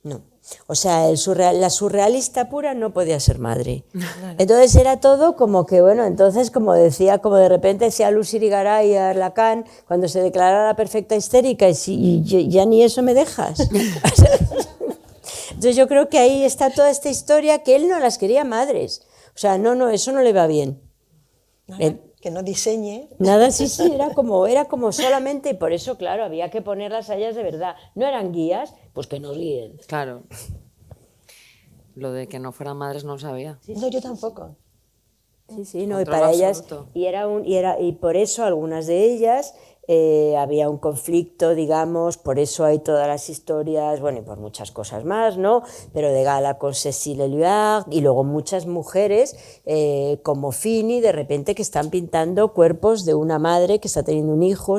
No, o sea, la surrealista pura no podía ser madre. Entonces era todo como que, bueno, entonces como de repente decía Lucy Irigaray a Lacan, cuando se declarara la perfecta histérica, y ya ni eso me dejas. Entonces yo creo que ahí está toda esta historia, que él no las quería madres. O sea, no, eso no le va bien. Que no diseñe. Nada, sí, era como solamente, y por eso, claro, había que ponerlas a ellas de verdad. No eran guías, pues que nos guíen. Claro. Lo de que no fueran madres no lo sabía. Sí. No, yo tampoco. Sí, no, y para ellas, y por eso algunas de ellas había un conflicto, digamos, por eso hay todas las historias, bueno, y por muchas cosas más, ¿no? Pero de Gala con Cécile Luard, y luego muchas mujeres como Fini, de repente, que están pintando cuerpos de una madre que está teniendo un hijo,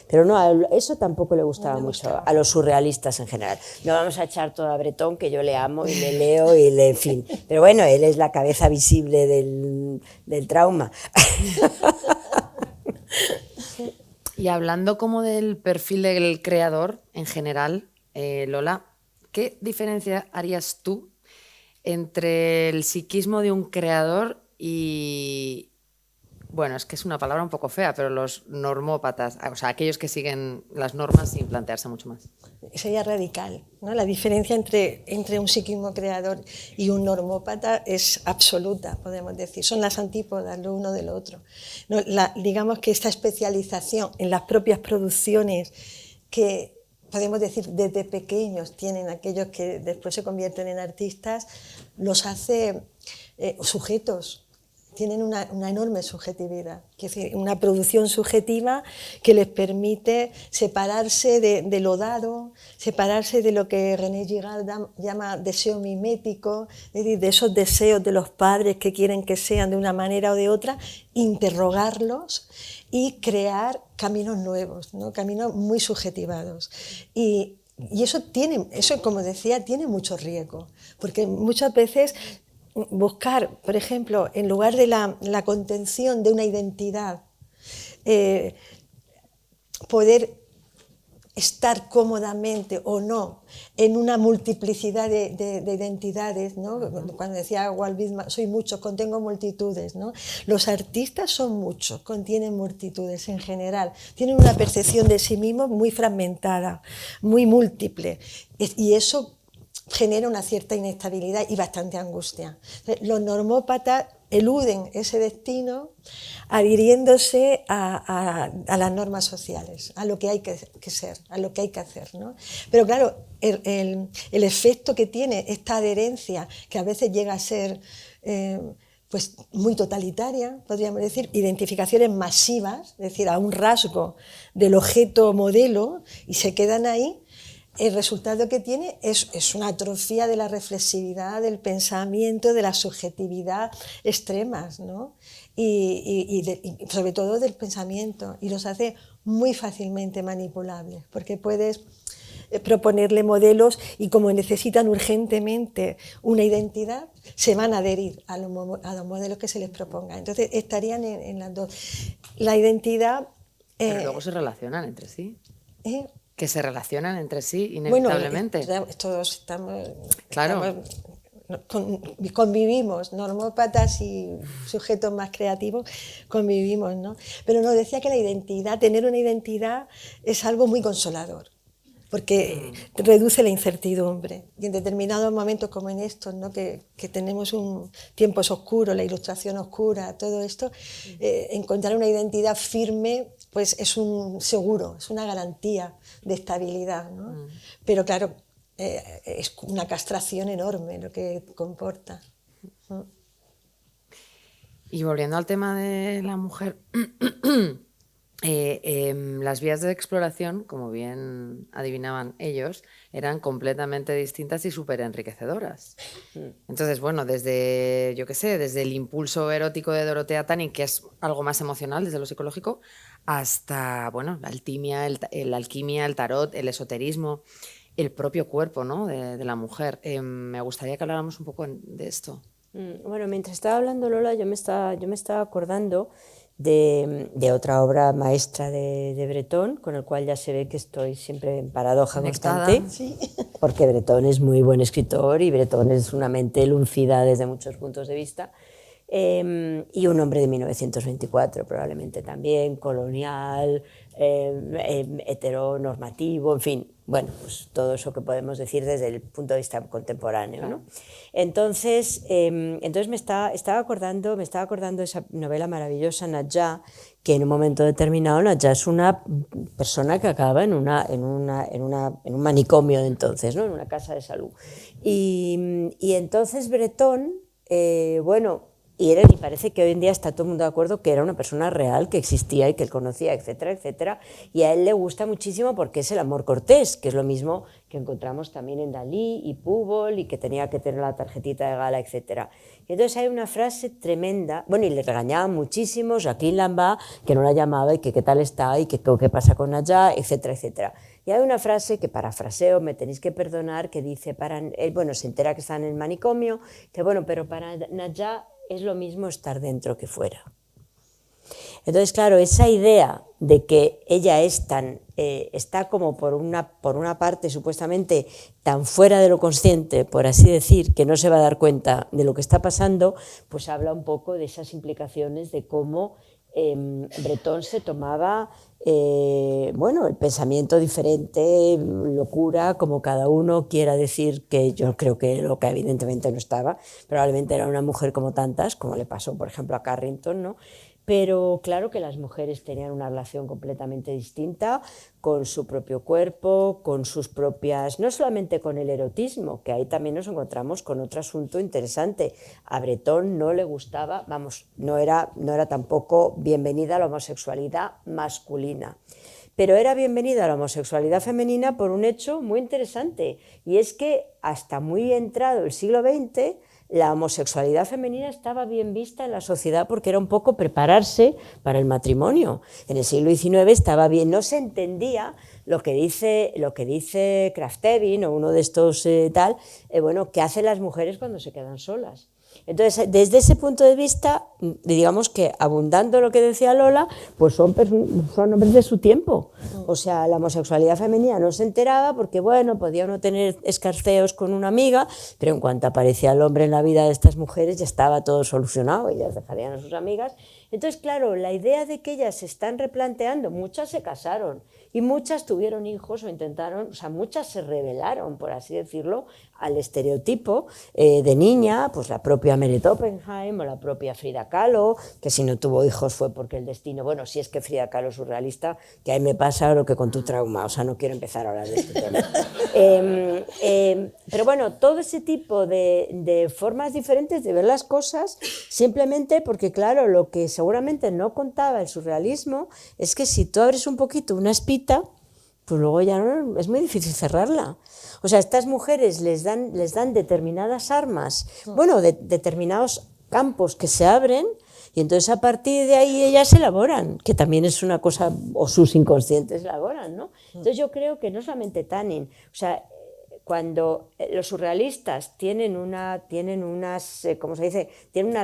pero no, eso tampoco le gustaba mucho a los surrealistas en general. No vamos a echar todo a Breton, que yo le amo y le leo en fin. Pero bueno, él es la cabeza visible del trauma. Y hablando como del perfil del creador en general, Lola, ¿qué diferencia harías tú entre el psiquismo de un creador y, bueno, es que es una palabra un poco fea, pero los normópatas, o sea, aquellos que siguen las normas sin plantearse mucho más? Sería radical, ¿no? La diferencia entre un psiquismo creador y un normópata es absoluta, podemos decir. Son las antípodas lo uno del otro. No, digamos que esta especialización en las propias producciones que podemos decir desde pequeños tienen aquellos que después se convierten en artistas, los hace sujetos. Tienen una enorme subjetividad, es decir, una producción subjetiva que les permite separarse de lo dado, separarse de lo que René Girard llama deseo mimético, es decir, de esos deseos de los padres que quieren que sean de una manera o de otra, interrogarlos y crear caminos nuevos, ¿no? Caminos muy subjetivados. Y eso, como decía, tiene mucho riesgo, porque muchas veces buscar, por ejemplo, en lugar de la contención de una identidad, poder estar cómodamente o no en una multiplicidad de identidades, ¿no? Cuando decía Walt Whitman, soy muchos, contengo multitudes, ¿no? Los artistas son muchos, contienen multitudes en general, tienen una percepción de sí mismos muy fragmentada, muy múltiple, y eso genera una cierta inestabilidad y bastante angustia. Los normópatas eluden ese destino adhiriéndose a las normas sociales, a lo que hay que ser, a lo que hay que hacer, ¿no? Pero claro, el efecto que tiene esta adherencia, que a veces llega a ser pues muy totalitaria, podríamos decir, identificaciones masivas, es decir, a un rasgo del objeto modelo, y se quedan ahí. El resultado que tiene es una atrofia de la reflexividad, del pensamiento, de la subjetividad extremas, ¿no? Y sobre todo del pensamiento, y los hace muy fácilmente manipulables, porque puedes proponerle modelos y como necesitan urgentemente una identidad, se van a adherir a los modelos que se les proponga. Entonces estarían en las dos. La identidad... Pero luego se relacionan entre sí. Que se relacionan entre sí inevitablemente. Bueno, todos estamos... Claro. Convivimos, normópatas y sujetos más creativos, convivimos, ¿no? Pero nos decía que la identidad, tener una identidad es algo muy consolador, porque reduce la incertidumbre. Y en determinados momentos como en estos, ¿no? que tenemos tiempos oscuros, la ilustración oscura, todo esto, encontrar una identidad firme pues es un seguro, es una garantía de estabilidad, ¿no? Pero claro, es una castración enorme lo que comporta. Y volviendo al tema de la mujer, las vías de exploración, como bien adivinaban ellos, eran completamente distintas y súper enriquecedoras. Entonces, bueno, desde, yo qué sé, desde el impulso erótico de Dorotea Tanning, que es algo más emocional desde lo psicológico, hasta, bueno, la alquimia, la alquimia, el tarot, el esoterismo, el propio cuerpo, ¿no? de la mujer. Me gustaría que habláramos un poco de esto. Bueno, mientras estaba hablando Lola, yo me estaba acordando de otra obra maestra de Breton, con el cual ya se ve que estoy siempre en paradoja Conectada. constante, sí. Porque Breton es muy buen escritor y Breton es una mente lucida desde muchos puntos de vista. Y un hombre de 1924 probablemente también, colonial, heteronormativo, en fin, bueno, pues todo eso que podemos decir desde el punto de vista contemporáneo, claro. ¿No? Entonces me estaba acordando de esa novela maravillosa, Nadja, que en un momento determinado Nadja es una persona que acaba en un manicomio de entonces, ¿no? En una casa de salud. Y entonces Breton, bueno, y parece que hoy en día está todo el mundo de acuerdo que era una persona real, que existía y que él conocía, etcétera, etcétera. Y a él le gusta muchísimo porque es el amor cortés, que es lo mismo que encontramos también en Dalí y Púbol, y que tenía que tener la tarjetita de gala, etcétera. Y entonces hay una frase tremenda, bueno, y le regañaba muchísimo Jacqueline Lambert, que no la llamaba y que qué tal está y que qué pasa con Nadja, etcétera, etcétera. Y hay una frase que parafraseo, me tenéis que perdonar, que dice, bueno, se entera que está en el manicomio, que bueno, pero para Nadja es lo mismo estar dentro que fuera. Entonces, claro, esa idea de que ella está como por una parte supuestamente tan fuera de lo consciente, por así decir, que no se va a dar cuenta de lo que está pasando, pues habla un poco de esas implicaciones de cómo Breton se tomaba bueno, el pensamiento diferente, locura, como cada uno quiera decir, que yo creo que loca evidentemente no estaba, probablemente era una mujer como tantas, como le pasó por ejemplo a Carrington, ¿no? Pero claro que las mujeres tenían una relación completamente distinta con su propio cuerpo, con sus propias, no solamente con el erotismo, que ahí también nos encontramos con otro asunto interesante. A Breton no le gustaba, vamos, no era tampoco bienvenida a la homosexualidad masculina. Pero era bienvenida a la homosexualidad femenina por un hecho muy interesante, y es que hasta muy entrado el siglo XX, la homosexualidad femenina estaba bien vista en la sociedad porque era un poco prepararse para el matrimonio. En el siglo XIX estaba bien, no se entendía lo que dice Krafft-Ebing o uno de estos bueno, ¿qué hacen las mujeres cuando se quedan solas? Entonces, desde ese punto de vista, digamos que abundando lo que decía Lola, pues son hombres de su tiempo. O sea, la homosexualidad femenina no se enteraba porque, bueno, podía uno tener escarceos con una amiga, pero en cuanto aparecía el hombre en la vida de estas mujeres ya estaba todo solucionado, ellas dejarían a sus amigas. Entonces, claro, la idea de que ellas se están replanteando, muchas se casaron y muchas tuvieron hijos o intentaron, o sea, muchas se rebelaron, por así decirlo, al estereotipo de niña, pues la propia Meret Oppenheim o la propia Frida Kahlo, que si no tuvo hijos fue porque el destino, bueno, si es que Frida Kahlo es surrealista, que ahí me pasa lo que con tu trauma, o sea, no quiero empezar a hablar de este tema. Pero bueno, todo ese tipo de formas diferentes de ver las cosas, simplemente porque, claro, lo que seguramente no contaba el surrealismo es que si tú abres un poquito una espita, pues luego ya no, es muy difícil cerrarla. O sea, estas mujeres les dan determinadas armas, bueno, determinados campos que se abren, y entonces a partir de ahí ellas elaboran, que también es una cosa, o sus inconscientes elaboran, ¿no? Entonces yo creo que no solamente Tanning, o sea, cuando los surrealistas tienen unas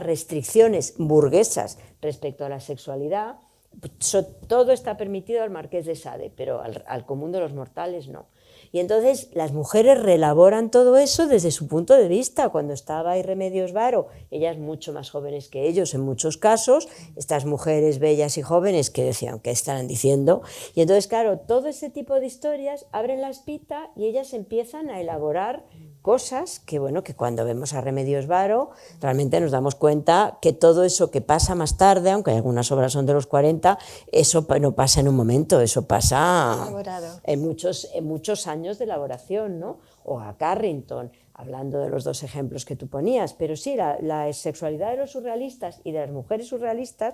restricciones burguesas respecto a la sexualidad, todo está permitido al Marqués de Sade, pero al común de los mortales no. Y entonces las mujeres reelaboran todo eso desde su punto de vista. Cuando estaba Irremedios Varo, ellas mucho más jóvenes que ellos en muchos casos, estas mujeres bellas y jóvenes que decían, ¿qué estarán diciendo? Y entonces, claro, todo ese tipo de historias abren la espita y ellas empiezan a elaborar cosas que, bueno, que cuando vemos a Remedios Varo realmente nos damos cuenta que todo eso que pasa más tarde, aunque algunas obras son de los 40, eso no pasa en un momento, eso pasa en muchos años de elaboración, ¿no? O a Carrington, hablando de los dos ejemplos que tú ponías, pero sí, la sexualidad de los surrealistas y de las mujeres surrealistas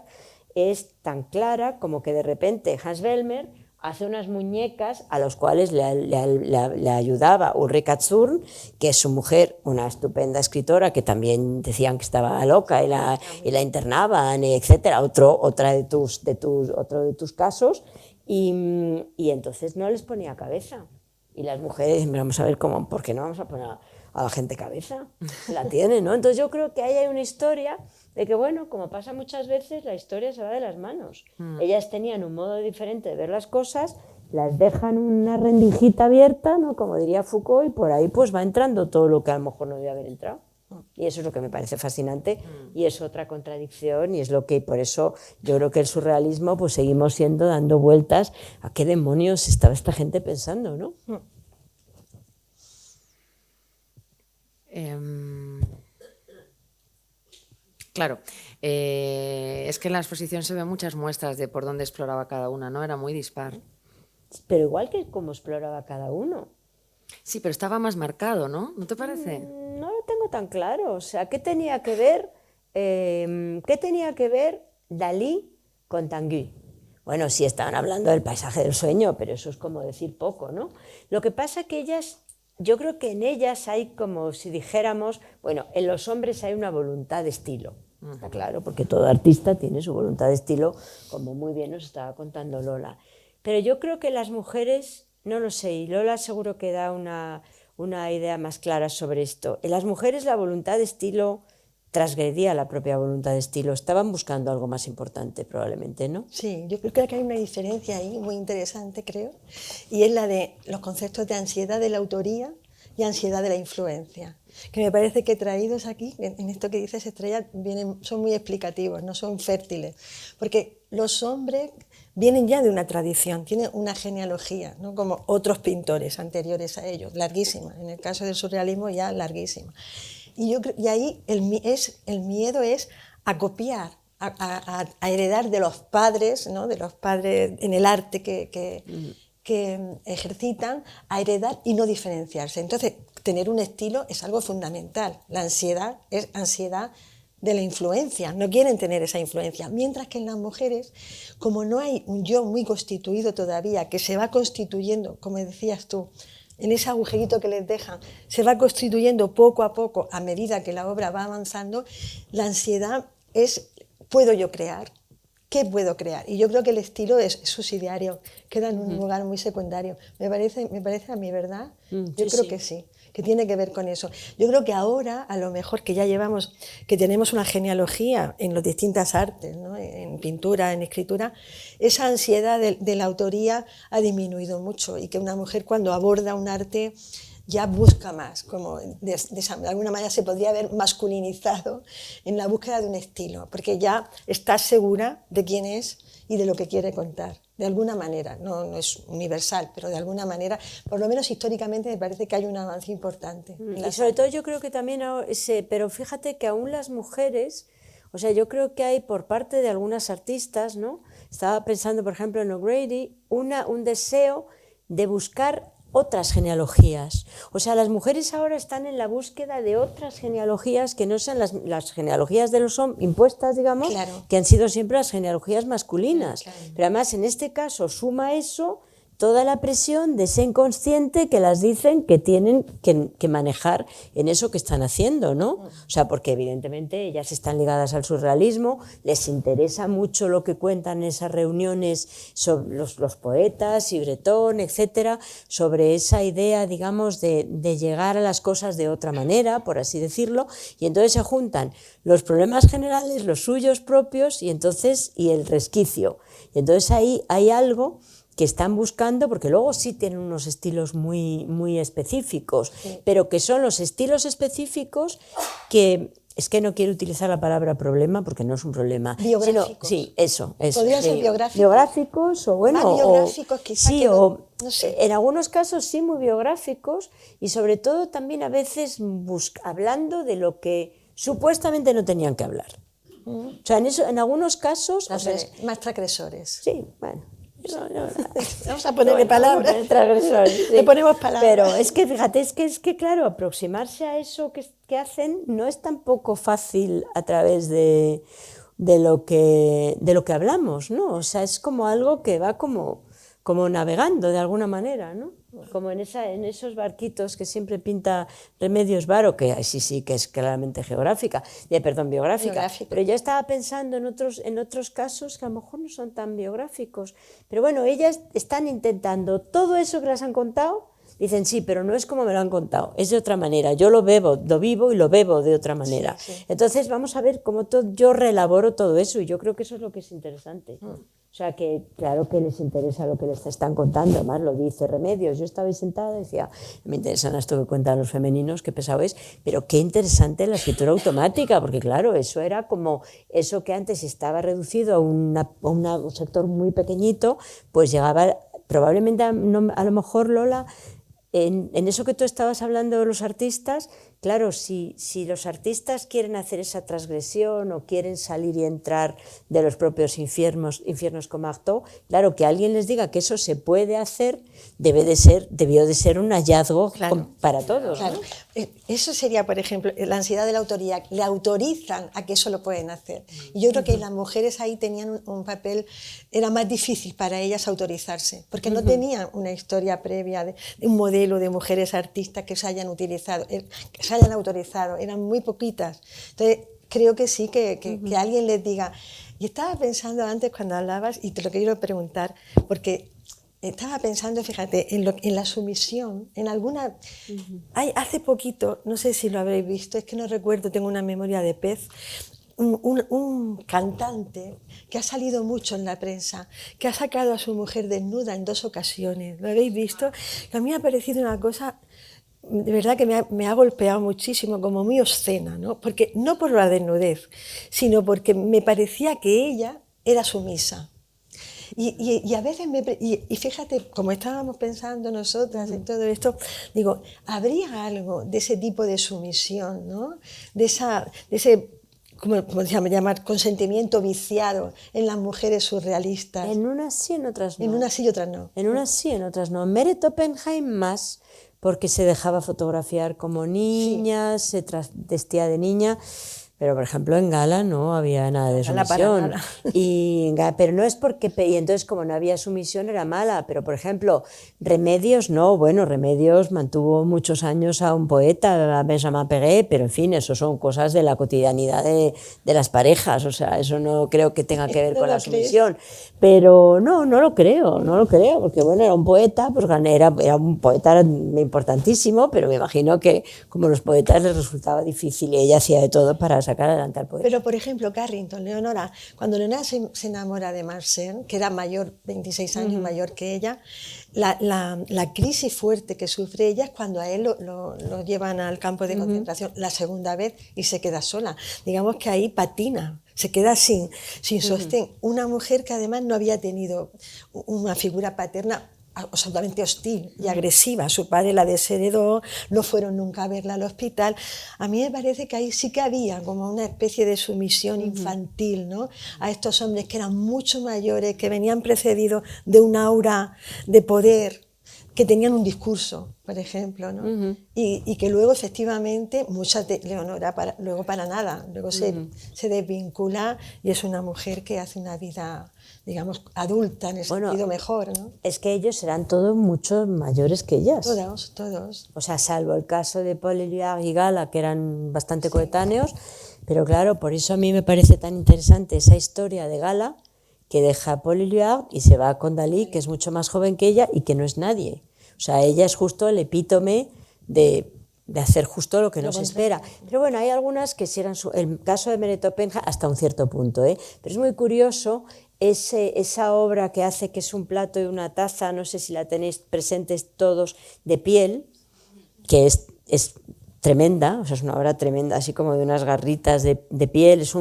es tan clara como que de repente Hans Bellmer hace unas muñecas a las cuales le ayudaba Ulrika Zurn, que es su mujer, una estupenda escritora que también decían que estaba loca y la internaban, etcétera, otro de tus casos, y entonces no les ponía cabeza. Y las mujeres, vamos a ver cómo, ¿por qué no vamos a poner a la gente cabeza? La tiene, ¿no? Entonces yo creo que ahí hay una historia de que, bueno, como pasa muchas veces, la historia se va de las manos. Ellas tenían un modo diferente de ver las cosas, las dejan una rendijita abierta, ¿no? Como diría Foucault, y por ahí pues va entrando todo lo que a lo mejor no debe haber entrado. Y eso es lo que me parece fascinante y es otra contradicción y es lo que, por eso yo creo que el surrealismo pues seguimos dando vueltas a qué demonios estaba esta gente pensando, ¿no? Claro, es que en la exposición se ven muchas muestras de por dónde exploraba cada una, ¿no? Era muy dispar. Pero igual que cómo exploraba cada uno. Sí, pero estaba más marcado, ¿no? ¿No te parece? No lo tengo tan claro. O sea, ¿qué tenía que ver Dalí con Tanguy? Bueno, sí estaban hablando del paisaje del sueño, pero eso es como decir poco, ¿no? Lo que pasa que yo creo que en ellas hay como si dijéramos, bueno, en los hombres hay una voluntad de estilo, está claro, porque todo artista tiene su voluntad de estilo, como muy bien nos estaba contando Lola. Pero yo creo que las mujeres, no lo sé, y Lola seguro que da una idea más clara sobre esto. En las mujeres la voluntad de estilo transgredía la propia voluntad de estilo, estaban buscando algo más importante probablemente, ¿no? Sí, yo creo que hay una diferencia ahí muy interesante, creo, y es la de los conceptos de ansiedad de la autoría y ansiedad de la influencia, que me parece que traídos aquí, en esto que dices, Estrella, son muy explicativos, no son fértiles, porque los hombres vienen ya de una tradición, tienen una genealogía, ¿no? Como otros pintores anteriores a ellos, larguísima, en el caso del surrealismo ya larguísima. Y ahí el miedo es a copiar, a heredar de los padres, ¿no? De los padres en el arte que ejercitan, a heredar y no diferenciarse. Entonces, tener un estilo es algo fundamental. La ansiedad es ansiedad de la influencia, no quieren tener esa influencia. Mientras que en las mujeres, como no hay un yo muy constituido todavía, que se va constituyendo, como decías tú, en ese agujerito que les dejan, se va constituyendo poco a poco a medida que la obra va avanzando, la ansiedad es, ¿puedo yo crear? ¿Qué puedo crear? Y yo creo que el estilo es subsidiario, queda en un lugar muy secundario. Me parece a mí, ¿verdad? Yo creo que sí, que tiene que ver con eso. Yo creo que ahora, a lo mejor que ya que tenemos una genealogía en las distintas artes, ¿no? En pintura, en escritura, esa ansiedad de la autoría ha disminuido mucho y que una mujer cuando aborda un arte ya busca más, como de alguna manera se podría haber masculinizado en la búsqueda de un estilo, porque ya está segura de quién es y de lo que quiere contar, de alguna manera, no es universal, pero de alguna manera, por lo menos históricamente me parece que hay un avance importante. Y sobre todo yo creo que también, pero fíjate que aún las mujeres, o sea, yo creo que hay por parte de algunas artistas, ¿no? Estaba pensando, por ejemplo, en O'Grady, un deseo de buscar otras genealogías. O sea, las mujeres ahora están en la búsqueda de otras genealogías que no sean las genealogías de los hombres impuestas, digamos, claro, que han sido siempre las genealogías masculinas. Claro. Pero además, en este caso, suma eso toda la presión de ese inconsciente que las dicen que tienen que manejar en eso que están haciendo, ¿no? O sea, porque evidentemente ellas están ligadas al surrealismo, les interesa mucho lo que cuentan en esas reuniones sobre los poetas y Breton, etcétera, sobre esa idea, digamos, de llegar a las cosas de otra manera, por así decirlo, y entonces se juntan los problemas generales, los suyos propios, y el resquicio. Y entonces ahí hay algo que están buscando, porque luego sí tienen unos estilos muy, muy específicos, Sí. pero que son los estilos específicos que, es que no quiero utilizar la palabra problema porque no es un problema, Biográficos. sí, eso. ¿Podrían ser biográficos? Biográficos o bueno, Más biográficos, quizá, sí, que no- o no sé. en algunos casos sí muy biográficos y sobre todo también a veces hablando de lo que supuestamente no tenían que hablar. O sea, en algunos casos, o sea, Más transgresores. sí, bueno. Vamos a ponerle palabras. Transgresores, sí. Le ponemos palabras. Pero es que, fíjate, es que claro, aproximarse a eso que hacen no es tampoco fácil a través de lo que hablamos, ¿no? O sea, es como algo que va como navegando de alguna manera, ¿no? Como en esos barquitos que siempre pinta Remedios Varo, que sí que es claramente biográfica. Pero yo estaba pensando en otros casos que a lo mejor no son tan biográficos. Pero bueno, ellas están intentando todo eso que les han contado. Dicen, sí, pero no es como me lo han contado, es de otra manera. Yo lo vivo y lo bebo de otra manera. Sí, sí. Entonces vamos a ver cómo yo reelaboro todo eso y yo creo que eso es lo que es interesante. O sea, que claro que les interesa lo que les están contando, además lo dice Remedios. Yo estaba ahí sentada y decía, me interesan esto que cuentan los femeninos, qué pesado es, pero qué interesante la escritura automática, porque claro, eso era como eso que antes estaba reducido a un sector muy pequeñito, pues llegaba probablemente a lo mejor, Lola, en eso que tú estabas hablando de los artistas, claro, si los artistas quieren hacer esa transgresión o quieren salir y entrar de los propios infiernos como Artaud, claro, que alguien les diga que eso se puede hacer, debió de ser un hallazgo para todos. Claro. ¿No? Eso sería, por ejemplo, la ansiedad de la autoría. Le autorizan a que eso lo pueden hacer. Y yo creo que las mujeres ahí tenían un papel, era más difícil para ellas autorizarse, porque no tenían una historia previa de un modelo de mujeres artistas que se hayan utilizado, que se hayan autorizado, eran muy poquitas. Entonces, creo que sí, que alguien les diga. Y estaba pensando antes cuando hablabas, y te lo quiero preguntar, porque estaba pensando, fíjate, en la sumisión, en alguna... hace poquito, no sé si lo habréis visto, es que no recuerdo, tengo una memoria de pez, un cantante que ha salido mucho en la prensa, que ha sacado a su mujer desnuda en 2 ocasiones. ¿Lo habéis visto? Que a mí me ha parecido una cosa... De verdad que me ha golpeado muchísimo, como muy obscena, ¿no? Porque, no por la desnudez, sino porque me parecía que ella era sumisa. Y a veces y fíjate, como estábamos pensando nosotras en todo esto, digo, habría algo de ese tipo de sumisión, ¿no? De ese como se llama, consentimiento viciado en las mujeres surrealistas. En unas sí, en otras no. En unas sí y otras no. En unas sí, en otras no. Meret Oppenheim más, porque se dejaba fotografiar como niña, se vestía de niña, pero por ejemplo en Gala no había nada de sumisión. Pero no es porque, y entonces como no había sumisión era mala, pero por ejemplo Remedios no, bueno, Remedios mantuvo muchos años a un poeta, a Benjamin Péguet, pero en fin, eso son cosas de la cotidianidad de las parejas, o sea, eso no creo que tenga que ver con la sumisión. Pero no lo creo, porque bueno, era un poeta, pues era un poeta importantísimo, pero me imagino que como los poetas les resultaba difícil y ella hacía de todo para sacar adelante al poeta. Pero por ejemplo, Carrington, Leonora, cuando Leonora se enamora de Marcel, que era mayor, 26 años mayor que ella, la crisis fuerte que sufre ella es cuando a él lo llevan al campo de concentración la segunda vez y se queda sola. Digamos que ahí patina. Se queda sin sostén. Una mujer que además no había tenido una figura paterna absolutamente hostil y agresiva. Su padre la desheredó, no fueron nunca a verla al hospital. A mí me parece que ahí sí que había como una especie de sumisión infantil, ¿no? A estos hombres que eran mucho mayores, que venían precedidos de un aura de poder, que tenían un discurso, por ejemplo, ¿no? Y que luego efectivamente muchas de Leonora luego para nada, luego se desvincula y es una mujer que hace una vida, digamos, adulta en el sentido mejor, ¿no? Es que ellos eran todos mucho mayores que ellas. Todos. O sea, salvo el caso de Paul Éluard y Gala, que eran bastante coetáneos, pero claro, por eso a mí me parece tan interesante esa historia de Gala, que deja a Paul Éluard y se va con Dalí, que es mucho más joven que ella y que no es nadie. O sea, ella es justo el epítome de hacer justo lo que nos espera. Pero bueno, hay algunas que sí eran el caso de Meret Oppenheim hasta un cierto punto, ¿eh? Pero es muy curioso esa obra que hace que es un plato y una taza, no sé si la tenéis presentes todos, de piel, que es tremenda, o sea, es una obra tremenda, así como de unas garritas de piel, es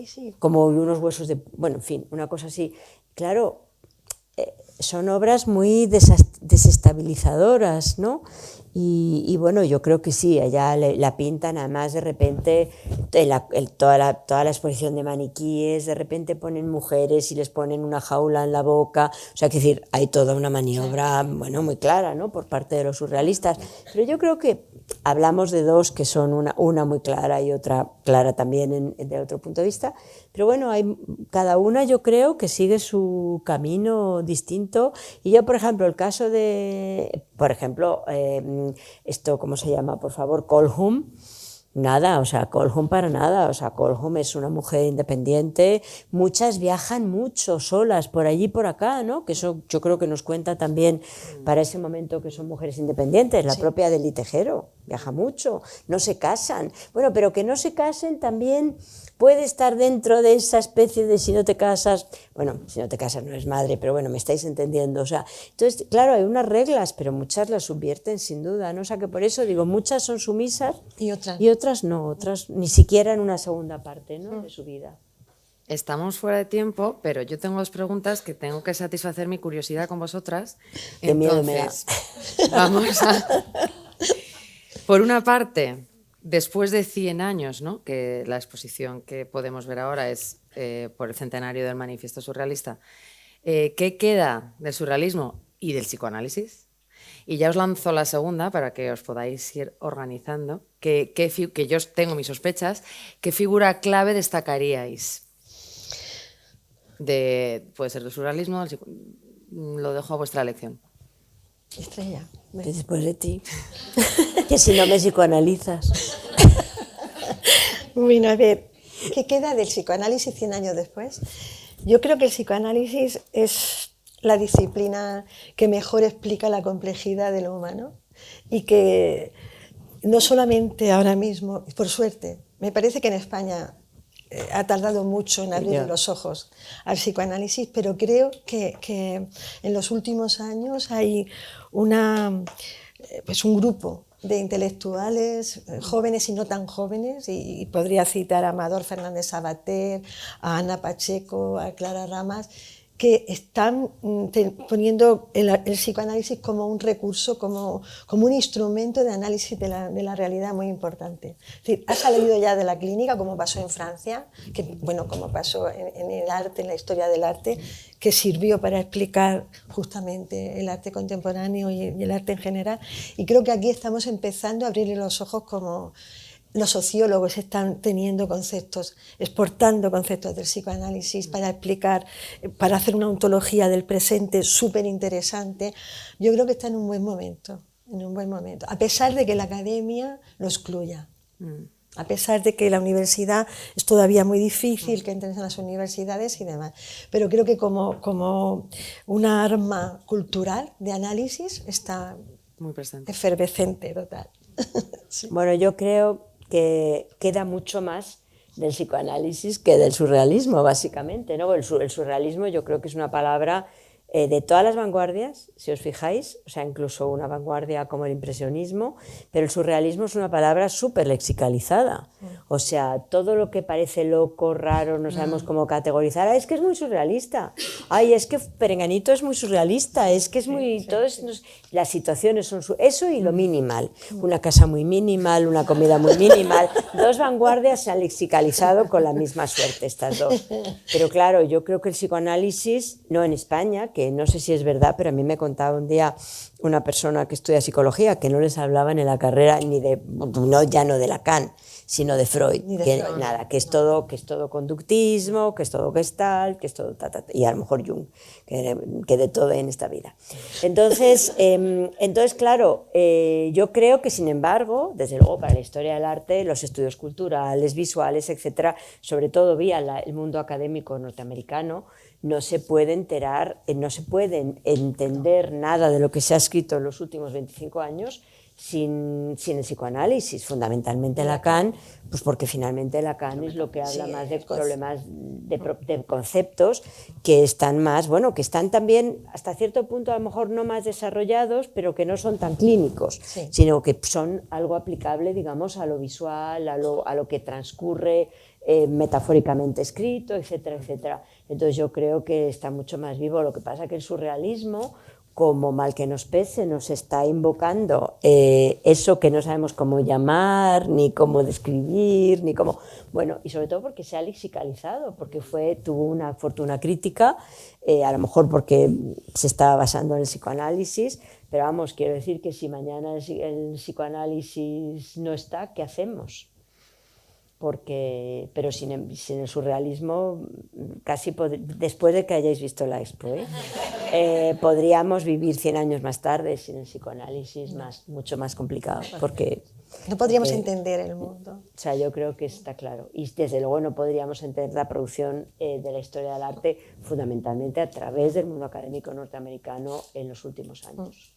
Sí. como unos huesos de, bueno, en fin, una cosa así. Claro, son obras muy desestabilizadoras, ¿no? Y bueno, yo creo que sí, allá la pintan, además de repente toda la exposición de maniquíes, de repente ponen mujeres y les ponen una jaula en la boca, o sea, que decir, hay toda una maniobra, bueno, muy clara, ¿no?, por parte de los surrealistas, pero yo creo que hablamos de dos que son una muy clara y otra clara también de otro punto de vista, pero bueno, cada una yo creo que sigue su camino distinto. Y yo, por ejemplo, el caso de, por ejemplo, esto, ¿cómo se llama? Por favor, Colhum. Nada, o sea, Colhum para nada, o sea, Colhum es una mujer independiente, muchas viajan mucho solas por allí y por acá, ¿no? Que eso yo creo que nos cuenta también para ese momento que son mujeres independientes, la propia Deli Tejero viaja mucho, no se casan, bueno, pero que no se casen también puede estar dentro de esa especie de si no te casas, bueno, si no te casas no eres madre, pero bueno, me estáis entendiendo, o sea, entonces, claro, hay unas reglas, pero muchas las subvierten sin duda, ¿no? O sea, que por eso digo, muchas son sumisas y otras no, otras ni siquiera en una segunda parte, ¿no?, de su vida. Estamos fuera de tiempo, pero yo tengo dos preguntas que tengo que satisfacer mi curiosidad con vosotras. Qué miedo me da. Vamos a... Por una parte, después de 100 años, ¿no?, que la exposición que podemos ver ahora es por el centenario del Manifiesto Surrealista, ¿qué queda del surrealismo y del psicoanálisis? Y ya os lanzo la segunda para que os podáis ir organizando, que yo tengo mis sospechas, ¿qué figura clave destacaríais? Puede ser del surrealismo, lo dejo a vuestra elección. Estrella. Después de ti, que si no me psicoanalizas. Bueno, a ver, ¿qué queda del psicoanálisis 100 años después? Yo creo que el psicoanálisis es la disciplina que mejor explica la complejidad de lo humano y que no solamente ahora mismo, por suerte, me parece que en España ha tardado mucho en abrir los ojos al psicoanálisis, pero creo que en los últimos años hay un grupo de intelectuales jóvenes y no tan jóvenes, y podría citar a Amador Fernández Sabater, a Ana Pacheco, a Clara Ramas, que están poniendo el psicoanálisis como un recurso, como un instrumento de análisis de la realidad muy importante. Es decir, ha salido ya de la clínica, como pasó en Francia, como pasó en el arte, en la historia del arte, que sirvió para explicar justamente el arte contemporáneo y el arte en general. Y creo que aquí estamos empezando a abrirle los ojos, como los sociólogos están teniendo conceptos, exportando conceptos del psicoanálisis para explicar, para hacer una ontología del presente súper interesante. Yo creo que está en un buen momento, a pesar de que la academia lo excluya. A pesar de que la universidad es todavía muy difícil que entren en las universidades y demás. Pero creo que como una arma cultural de análisis está muy presente, efervescente, total. Sí. Bueno, yo creo que queda mucho más del psicoanálisis que del surrealismo, básicamente, ¿no? El surrealismo yo creo que es una palabra de todas las vanguardias, si os fijáis, o sea, incluso una vanguardia como el impresionismo, pero el surrealismo es una palabra súper lexicalizada, o sea, todo lo que parece loco, raro, no sabemos cómo categorizar, es que es muy surrealista, es que Perenganito es muy surrealista, es que es muy, las situaciones son, eso y lo minimal, una casa muy minimal, una comida muy minimal, dos vanguardias se han lexicalizado con la misma suerte estas dos, pero claro, yo creo que el psicoanálisis, no en España, que no sé si es verdad, pero a mí me contaba un día una persona que estudia psicología que no les hablaban en la carrera ni ya no de Lacan, sino de Freud, que es todo conductismo, que es todo Gestalt, que es todo y a lo mejor Jung, que de todo en esta vida. Entonces claro, yo creo que sin embargo, desde luego para la historia del arte, los estudios culturales, visuales, etcétera, sobre todo vía el mundo académico norteamericano, no se puede entender nada de lo que se ha escrito en los últimos 25 años sin el psicoanálisis, fundamentalmente Lacan, pues porque finalmente Lacan es lo que habla más de problemas, de conceptos que están más, bueno, que están también hasta cierto punto a lo mejor no más desarrollados, pero que no son tan clínicos, sino que son algo aplicable, digamos, a lo visual, a lo que transcurre metafóricamente escrito, etcétera, etcétera. Entonces yo creo que está mucho más vivo. Lo que pasa es que el surrealismo, como mal que nos pese, nos está invocando eso que no sabemos cómo llamar, ni cómo describir, ni cómo... Bueno, y sobre todo porque se ha lexicalizado, porque tuvo una fortuna crítica, a lo mejor porque se estaba basando en el psicoanálisis, pero vamos, quiero decir que si mañana el psicoanálisis no está, ¿qué hacemos? Pero sin el surrealismo, casi después de que hayáis visto la expo, podríamos vivir 100 años más tarde sin el psicoanálisis, mucho más complicado, porque... No podríamos entender el mundo. O sea, yo creo que está claro. Y desde luego no podríamos entender la producción de la historia del arte fundamentalmente a través del mundo académico norteamericano en los últimos años.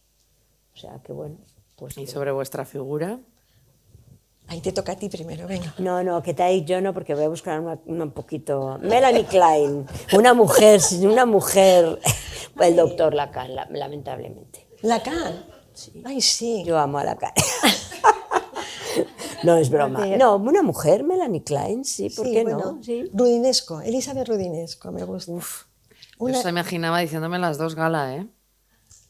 O sea, que bueno. Pues ¿Y sobre vuestra figura? Ahí te toca a ti primero, venga. No, que te yo no, porque voy a buscar una un poquito... Melanie Klein, una mujer, el doctor Lacan, lamentablemente. ¿Lacan? Sí. Ay, sí. Yo amo a Lacan. No, es broma. No, una mujer, Melanie Klein, sí, ¿por qué bueno, no? Sí. Rudinesco, Elizabeth Rudinesco, me gusta. Yo se me imaginaba diciéndome las dos Gala, ¿eh?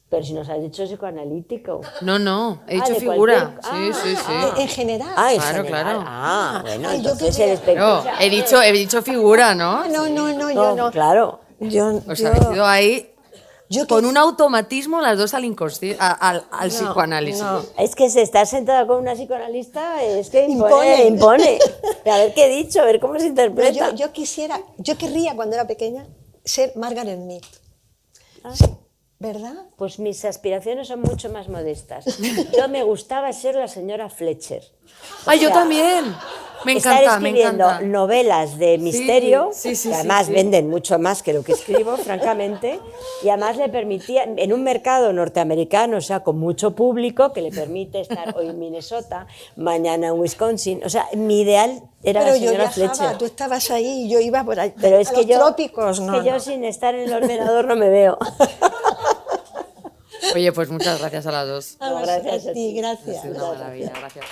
Pero si nos has dicho psicoanalítico. No, he dicho de figura. cualquier... Sí. En general. En Claro, general. claro. Bueno, Ay, yo entonces quería- el espectro... He dicho figura, ¿no? No, yo no. Claro. Os habéis ido ahí Yo con que- un automatismo las dos al psicoanálisis. no. Es que estar sentada con una psicoanalista es que Impone. impone. A ver qué he dicho, a ver cómo se Pero interpreta. yo querría cuando era pequeña ser Margaret Mead. Sí, ¿verdad? Pues mis aspiraciones son mucho más modestas. Yo me gustaba ser la señora Fletcher. ¡Ay, yo sea, también! Me Estar encanta, me escribiendo encanta. novelas de misterio, sí, que además sí. venden mucho más que lo que escribo, francamente, y además le permitía, en un mercado norteamericano, o sea, con mucho público, que le permite estar hoy en Minnesota, mañana en Wisconsin, o sea, mi ideal era Pero la yo señora viajaba, Fletcher. tú estabas ahí y yo iba por ahí. Pero es a que los yo, trópicos, es no. que yo sin estar en el ordenador no me veo. Oye, pues muchas gracias a las dos. Gracias a ti. Gracias. Ha sido una maravilla, gracias.